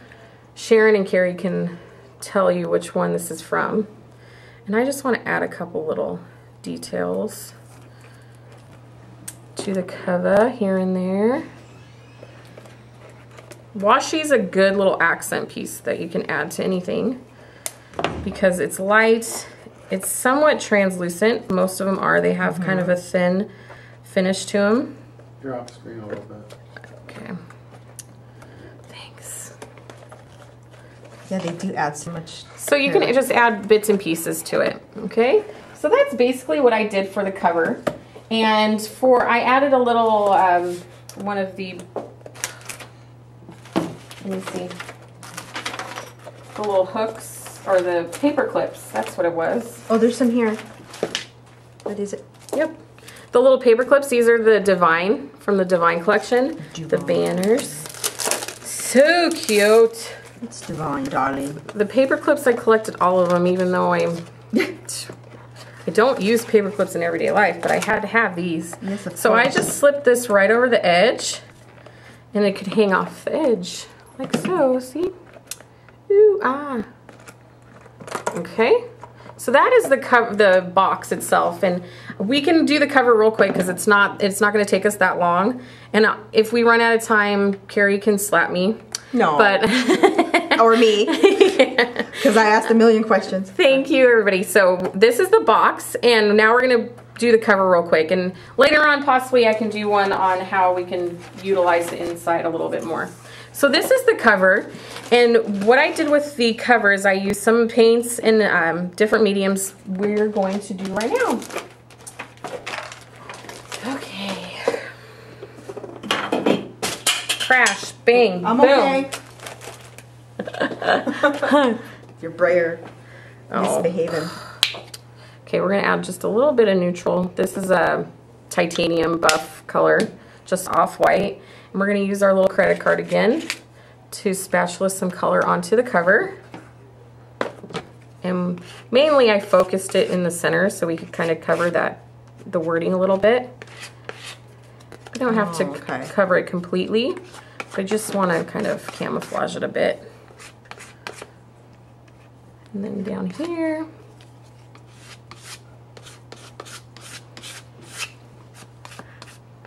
Sharon and Carrie can tell you which one this is from. And I just want to add a couple little details to the cover here and there. Washi is a good little accent piece that you can add to anything because it's light. It's somewhat translucent. Most of them are. They have kind of a thin finish to them. You're off screen a little bit. Okay. Thanks. Yeah, they do add so much. So you can just add bits and pieces to it. Okay. So that's basically what I did for the cover. And I added a little, one of the, let me see, the little hooks. Or the paper clips, that's what it was. Oh, there's some here. What is it? Yep. The little paper clips, these are the Divine, from the Divine collection. The banners. So cute. It's Divine, darling. The paper clips, I collected all of them, even though I don't use paper clips in everyday life, but I had to have these. Yes, of so course. I just slipped this right over the edge, and it could hang off the edge, like so, see? Ooh, ah. Okay, so that is the box itself, and we can do the cover real quick because it's not going to take us that long. And if we run out of time, Carrie can slap me. No, but or me, because I asked a million questions. Thank you, everybody. So this is the box, and now we're going to do the cover real quick, and later on possibly I can do one on how we can utilize the inside a little bit more. So this is the cover, and what I did with the cover is I used some paints in different mediums we're going to do right now. Okay. Crash, bang, I'm boom. Okay. Your brayer misbehaving. Okay, we're gonna add just a little bit of neutral. This is a titanium buff color, just off-white. And we're gonna use our little credit card again to spatula some color onto the cover. And mainly I focused it in the center so we could kind of cover the wording a little bit. We don't have to cover it completely. I just want to kind of camouflage it a bit. And then down here.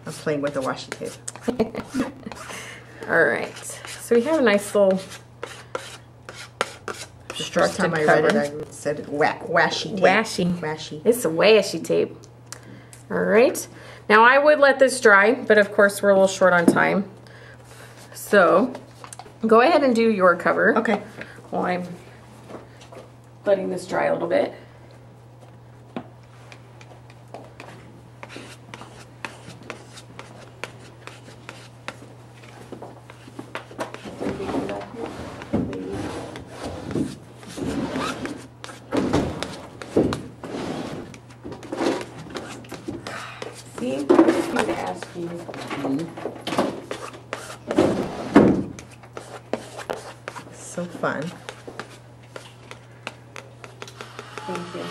I'm playing with the washi tape. All right. So we have a nice little the first time I read it, I said washi tape. Washi. It's a washi tape. All right. Now I would let this dry, but of course we're a little short on time. So go ahead and do your cover. Okay. While I'm letting this dry a little bit. See? I just need to ask you. So fun. Thank you.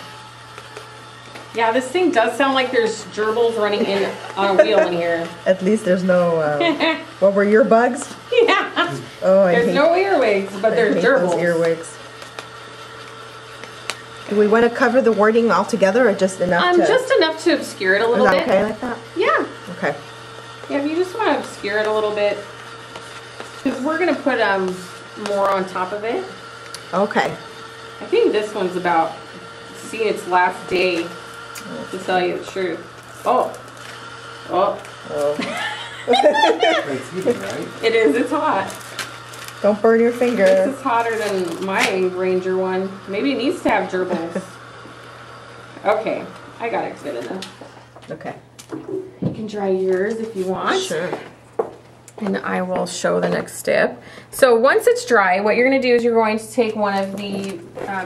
Yeah, this thing does sound like there's gerbils running in on a wheel in here. At least there's no, what were your bugs? Yeah. Oh, there's no earwigs, but there's gerbils. Those earwigs. Do we want to cover the wording altogether or just enough to... Just enough to obscure it a little bit. Is that okay like that? Yeah. Okay. Yeah, if you just want to obscure it a little bit. Because we're going to put more on top of it. Okay. I think this one's about seeing its last day, to tell you the truth. Oh. Oh. Oh. It's heating, right? It is. It's hot. Don't burn your finger. This is hotter than my Ranger one. Maybe it needs to have gerbils. Okay. I got it good enough. Okay. You can dry yours if you want. Sure. And I will show the next step. So once it's dry, what you're going to do is you're going to take one of the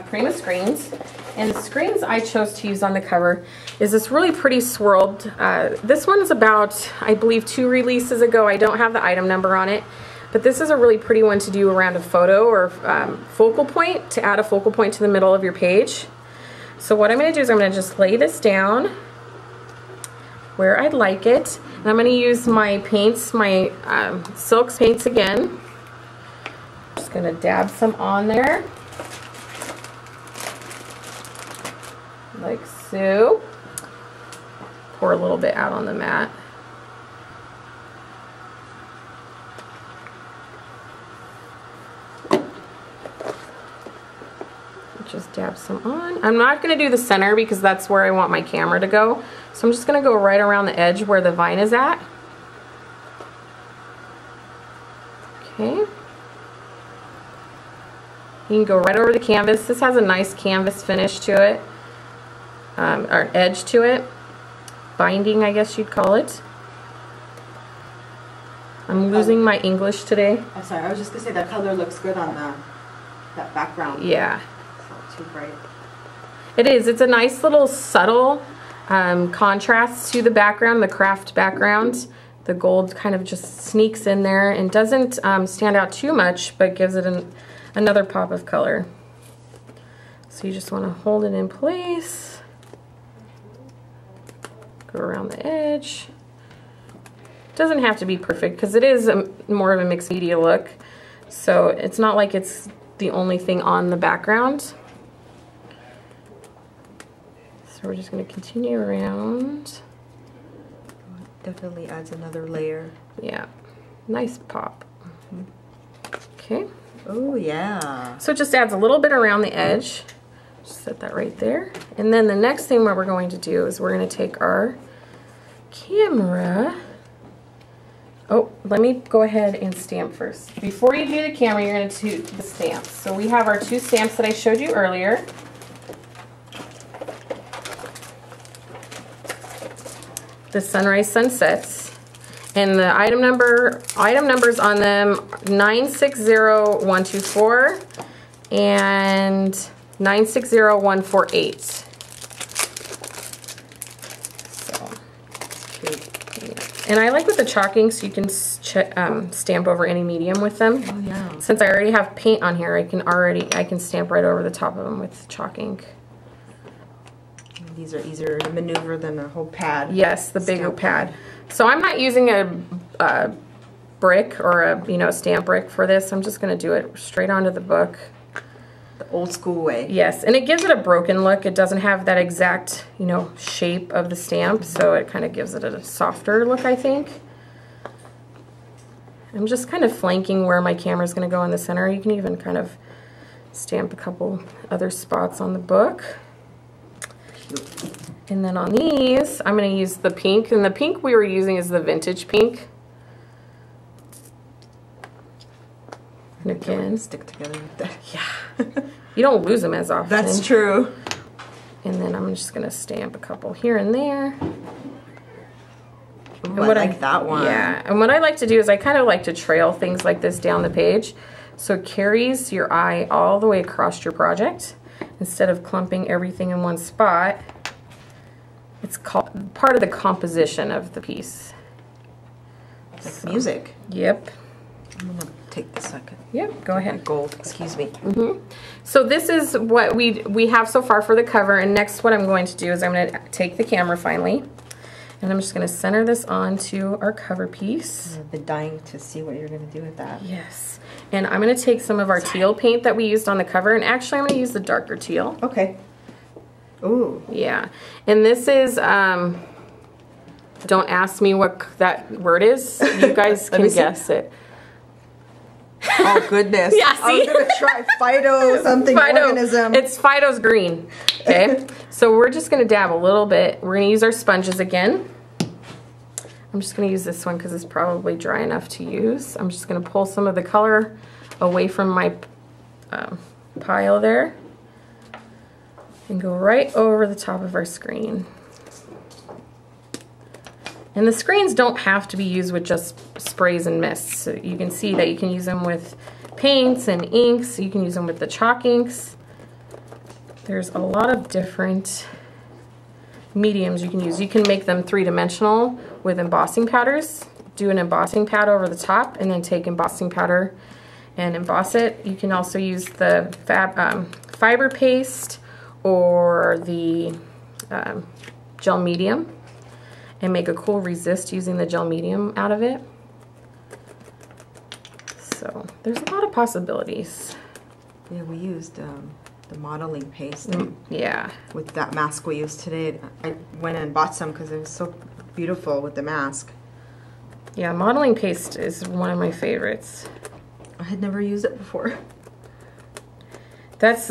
Prima screens. And the screens I chose to use on the cover is this really pretty swirled. This one is about, I believe, 2 releases ago. I don't have the item number on it. But this is a really pretty one to do around a photo or focal point, to add a focal point to the middle of your page. So what I'm going to do is I'm going to just lay this down where I'd like it. And I'm going to use my paints, my Silks paints again. Just going to dab some on there. Like so. Pour a little bit out on the mat. Just dab some on. I'm not going to do the center because that's where I want my camera to go. So I'm just going to go right around the edge where the vine is at. Okay. You can go right over the canvas. This has a nice canvas finish to it. Or edge to it. Binding, I guess you'd call it. I'm losing my English today. I'm sorry, I was just going to say that color looks good on that background. Yeah. Too bright. It is. It's a nice little subtle contrast to the background, the craft background. The gold kind of just sneaks in there and doesn't stand out too much, but gives it another pop of color. So you just want to hold it in place. Go around the edge. Doesn't have to be perfect because it is more of a mixed media look. So it's not like it's the only thing on the background. So we're just going to continue around. Definitely adds another layer. Yeah, nice pop. Okay. Oh yeah. So it just adds a little bit around the edge Just set that right there. And then the next thing what we're going to do is we're going to take our camera. Oh, let me go ahead and stamp first. Before you do the camera, you're going to do the stamps. So we have our 2 stamps that I showed you earlier. The sunrise sunsets. And the item numbers on them 960124 and 960148. And I like with the chalk ink, so you can stamp over any medium with them. Oh yeah. Since I already have paint on here, I can stamp right over the top of them with chalk ink. These are easier to maneuver than a whole pad. Yes, the bigger pad. So I'm not using a brick or a stamp brick for this. I'm just going to do it straight onto the book. The old school way. Yes, and it gives it a broken look. It doesn't have that exact, shape of the stamp, so it kind of gives it a softer look, I think. I'm just kind of flanking where my camera is going to go in the center. You can even kind of stamp a couple other spots on the book. And then on these, I'm going to use the pink, and the pink we were using is the vintage pink. And again, stick together with that. Yeah. You don't lose them as often. That's true. And then I'm just going to stamp a couple here and there. Ooh, I like that one. Yeah. And what I like to do is I kind of like to trail things like this down the page, so it carries your eye all the way across your project instead of clumping everything in one spot. It's part of the composition of the piece. Like music. Yep. I'm going to take this second. Yep, go ahead. Gold, excuse me. So this is what we have so far for the cover, and next what I'm going to do is I'm going to take the camera finally, and I'm just going to center this onto our cover piece. I've been dying to see what you're going to do with that. Yes. And I'm going to take some of our teal paint that we used on the cover, and actually I'm going to use the darker teal. Okay. Ooh. Yeah. And this is, don't ask me what that word is. You guys can guess it. Oh goodness. Yeah, see? I was going to try Fido something organism. It's Fido's green. Okay. So we're just going to dab a little bit. We're going to use our sponges again. I'm just going to use this one because it's probably dry enough to use. I'm just going to pull some of the color away from my pile there and go right over the top of our screen. And the screens don't have to be used with just sprays and mists. So you can see that you can use them with paints and inks. You can use them with the chalk inks. There's a lot of different mediums you can use. You can make them three-dimensional with embossing powders. Do an embossing pad over the top and then take embossing powder and emboss it. You can also use the fiber paste or the gel medium and make a cool resist using the gel medium out of it. So there's a lot of possibilities. Yeah, we used the modeling paste. Yeah. With that mask we used today. I went and bought some because it was so beautiful with the mask. Yeah, modeling paste is one of my favorites. I had never used it before. That's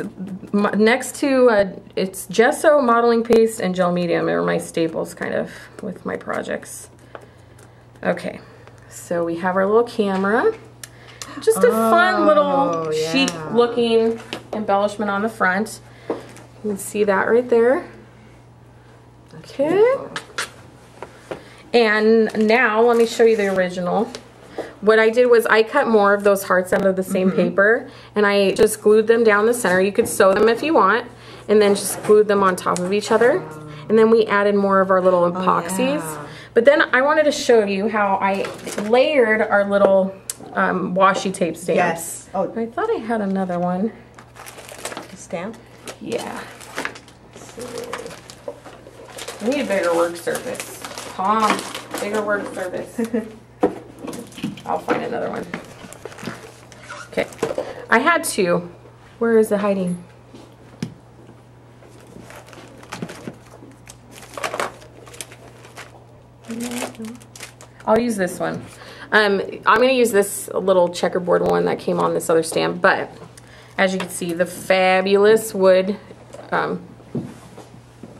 next to, it's gesso, modeling paste, and gel medium are my staples kind of with my projects. Okay, so we have our little camera. Just a fun little chic looking embellishment on the front. You can see that right there. Okay. And now let me show you the original. What I did was I cut more of those hearts out of the same paper, and I just glued them down the center. You could sew them if you want, and then just glued them on top of each other. And then we added more of our little epoxies. But then I wanted to show you how I layered our little washi tape stamps. Yes. Oh, I thought I had another one. A stamp? Yeah. So, I need a bigger work surface. Tom, bigger work surface. I'll find another one. Okay. I had two. Where is it hiding? I'll use this one. I'm going to use this little checkerboard one that came on this other stamp, but as you can see, the fabulous wood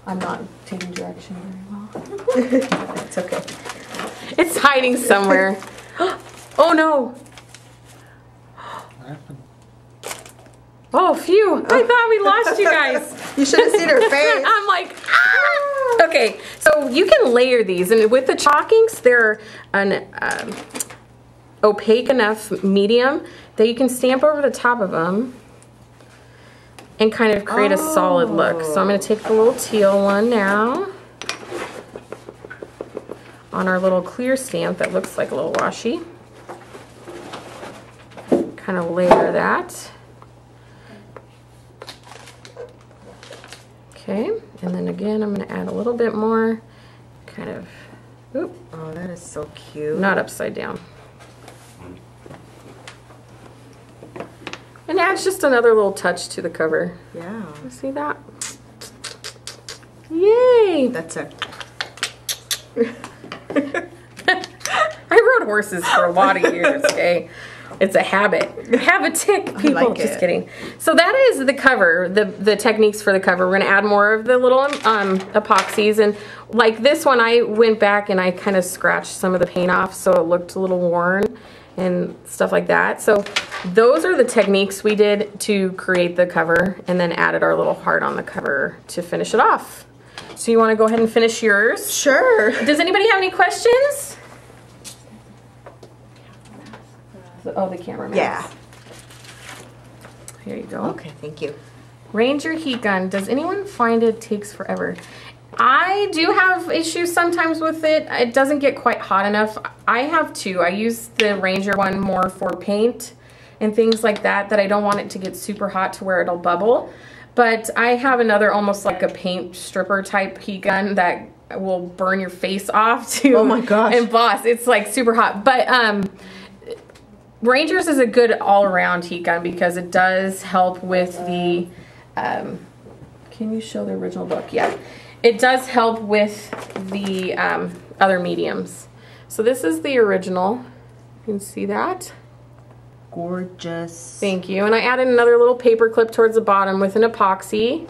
I'm not taking direction very well. It's okay. It's hiding somewhere. Oh no. What happened? Oh, phew. I thought we lost you guys. You should have seen her face. I'm like, ah! Okay, so you can layer these, and with the chalk inks, they're an opaque enough medium that you can stamp over the top of them and kind of create a solid look. So I'm going to take the little teal one now on our little clear stamp that looks like a little washi. Kind of layer that. Okay, and then again, I'm going to add a little bit more, kind of, oop. Oh, that is so cute. Not upside down. And adds just another little touch to the cover. Yeah. You see that? Yay! That's it. I rode horses for a lot of years, okay? It's a habit. Have a tick, people. like Just it. kidding. So that is the cover, the techniques for the cover. We're going to add more of the little epoxies. And like this one, I went back and I kind of scratched some of the paint off so it looked a little worn and stuff like that. So those are the techniques we did to create the cover, and then added our little heart on the cover to finish it off. So you want to go ahead and finish yours? Sure. Does anybody have any questions? Oh, the camera mask. Yeah. Here you go. Okay, thank you. Ranger heat gun. Does anyone find it takes forever? I do have issues sometimes with it. It doesn't get quite hot enough. I have two. I use the Ranger one more for paint and things like that I don't want it to get super hot to where it'll bubble. But I have another almost like a paint stripper type heat gun that will burn your face off to Oh my gosh. emboss. It's like super hot. But Rangers is a good all-around heat gun because it does help with the, can you show the original book? Yeah. It does help with the other mediums. So this is the original. You can see that. Gorgeous. Thank you. And I added another little paper clip towards the bottom with an epoxy.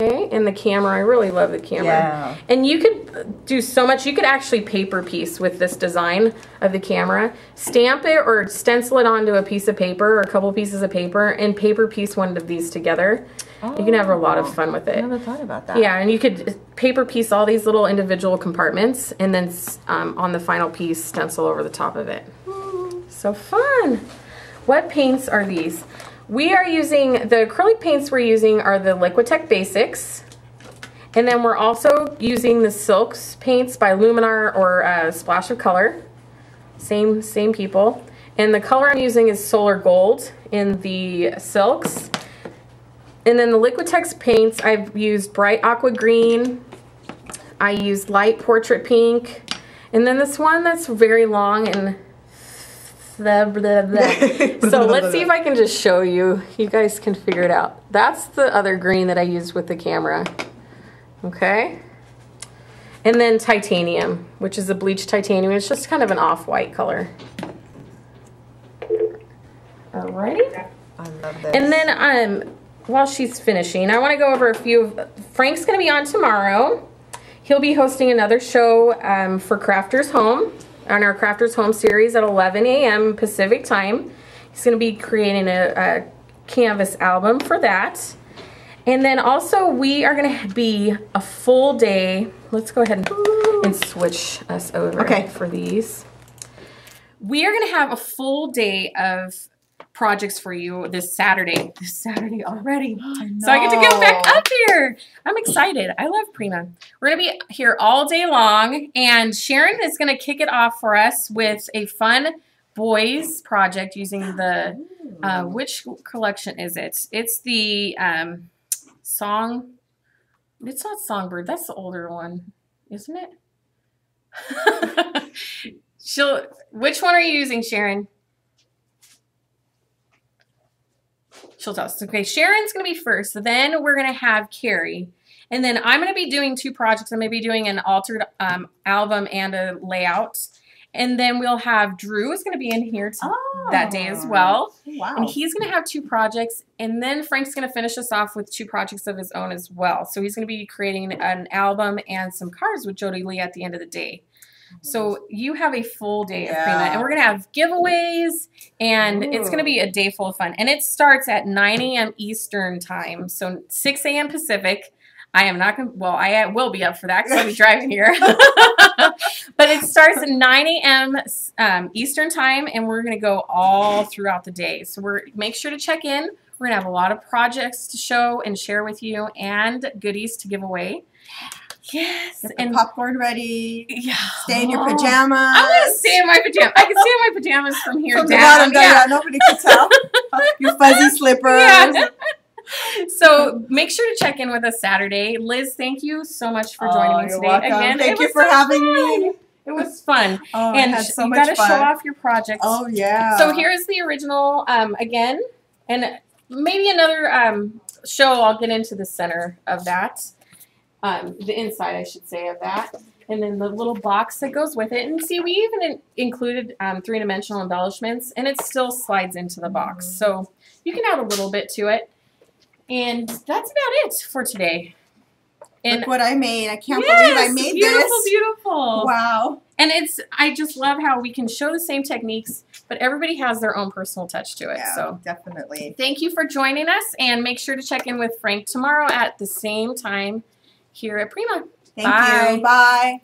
Okay, and the camera, I really love the camera. Yeah. And you could do so much. You could actually paper piece with this design of the camera. Stamp it or stencil it onto a piece of paper or a couple pieces of paper and paper piece one of these together. You can have a lot of fun with it. I never thought about that. Yeah, and you could paper piece all these little individual compartments and then on the final piece stencil over the top of it. So fun. What paints are these? We are using, the acrylic paints we're using are the Liquitech Basics. And then we're also using the Silks paints by Luminar or Splash of Color. Same people. And the color I'm using is Solar Gold in the Silks. And then the Liquitex paints, I've used Bright Aqua Green. I used Light Portrait Pink. And then this one that's very long and blah, blah, blah. So let's see if I can just show you. You guys can figure it out. That's the other green that I used with the camera. Okay. And then titanium, which is a bleached titanium. It's just kind of an off-white color. Alrighty. I love this. And then while she's finishing, I want to go over a few of, Frank's going to be on tomorrow. He'll be hosting another show for Crafters Home, on our Crafters Home series at 11 a.m. Pacific time. He's going to be creating a canvas album for that. And then also we are going to be a full day. Let's go ahead and switch us over for these. We are going to have a full day of projects for you this Saturday. This Saturday already. So I get to go back up here. I'm excited. I love Prima. We're going to be here all day long, and Sharon is going to kick it off for us with a fun boys project using the, which collection is it? It's the song, it's not Songbird, that's the older one, isn't it? Which one are you using, Sharon? She'll tell us. Okay, Sharon's going to be first. So then we're going to have Carrie. And then I'm going to be doing two projects. I'm going to be doing an altered album and a layout. And then we'll have Drew is going to be in here that day as well. Wow. And he's going to have 2 projects. And then Frank's going to finish us off with 2 projects of his own as well. So he's going to be creating an album and some cards with Jody Lee at the end of the day. So you have a full day of Prima. And we're going to have giveaways. And it's going to be a day full of fun. And it starts at 9 a.m. Eastern time. So 6 a.m. Pacific. I am not going to, well, I will be up for that because I'll be driving here. But it starts at 9 a.m. Eastern time, and we're going to go all throughout the day. So make sure to check in. We're going to have a lot of projects to show and share with you and goodies to give away. Yes. Get the popcorn ready. Yeah. Stay in your pajamas. I'm going to stay in my pajamas. I can stay in my pajamas from here from down. The bottom down. Yeah, nobody can tell. Your fuzzy slippers. Yeah. So make sure to check in with us Saturday. Liz, thank you so much for joining me today. Welcome. Again, thank you for having me. It was fun. Oh, and I had so you much got to fun. show off your projects. Oh, yeah. So here's the original again. And maybe another show, I'll get into the center of that. The inside, I should say, of that. And then the little box that goes with it. And see, we even included 3-dimensional embellishments. And it still slides into the box. So you can add a little bit to it. And that's about it for today. And look what I made. I can't believe I made beautiful, this. Beautiful. Wow. And I just love how we can show the same techniques, but everybody has their own personal touch to it. Yeah, so definitely. Thank you for joining us, and make sure to check in with Frank tomorrow at the same time here at Prima. Thank you. Bye.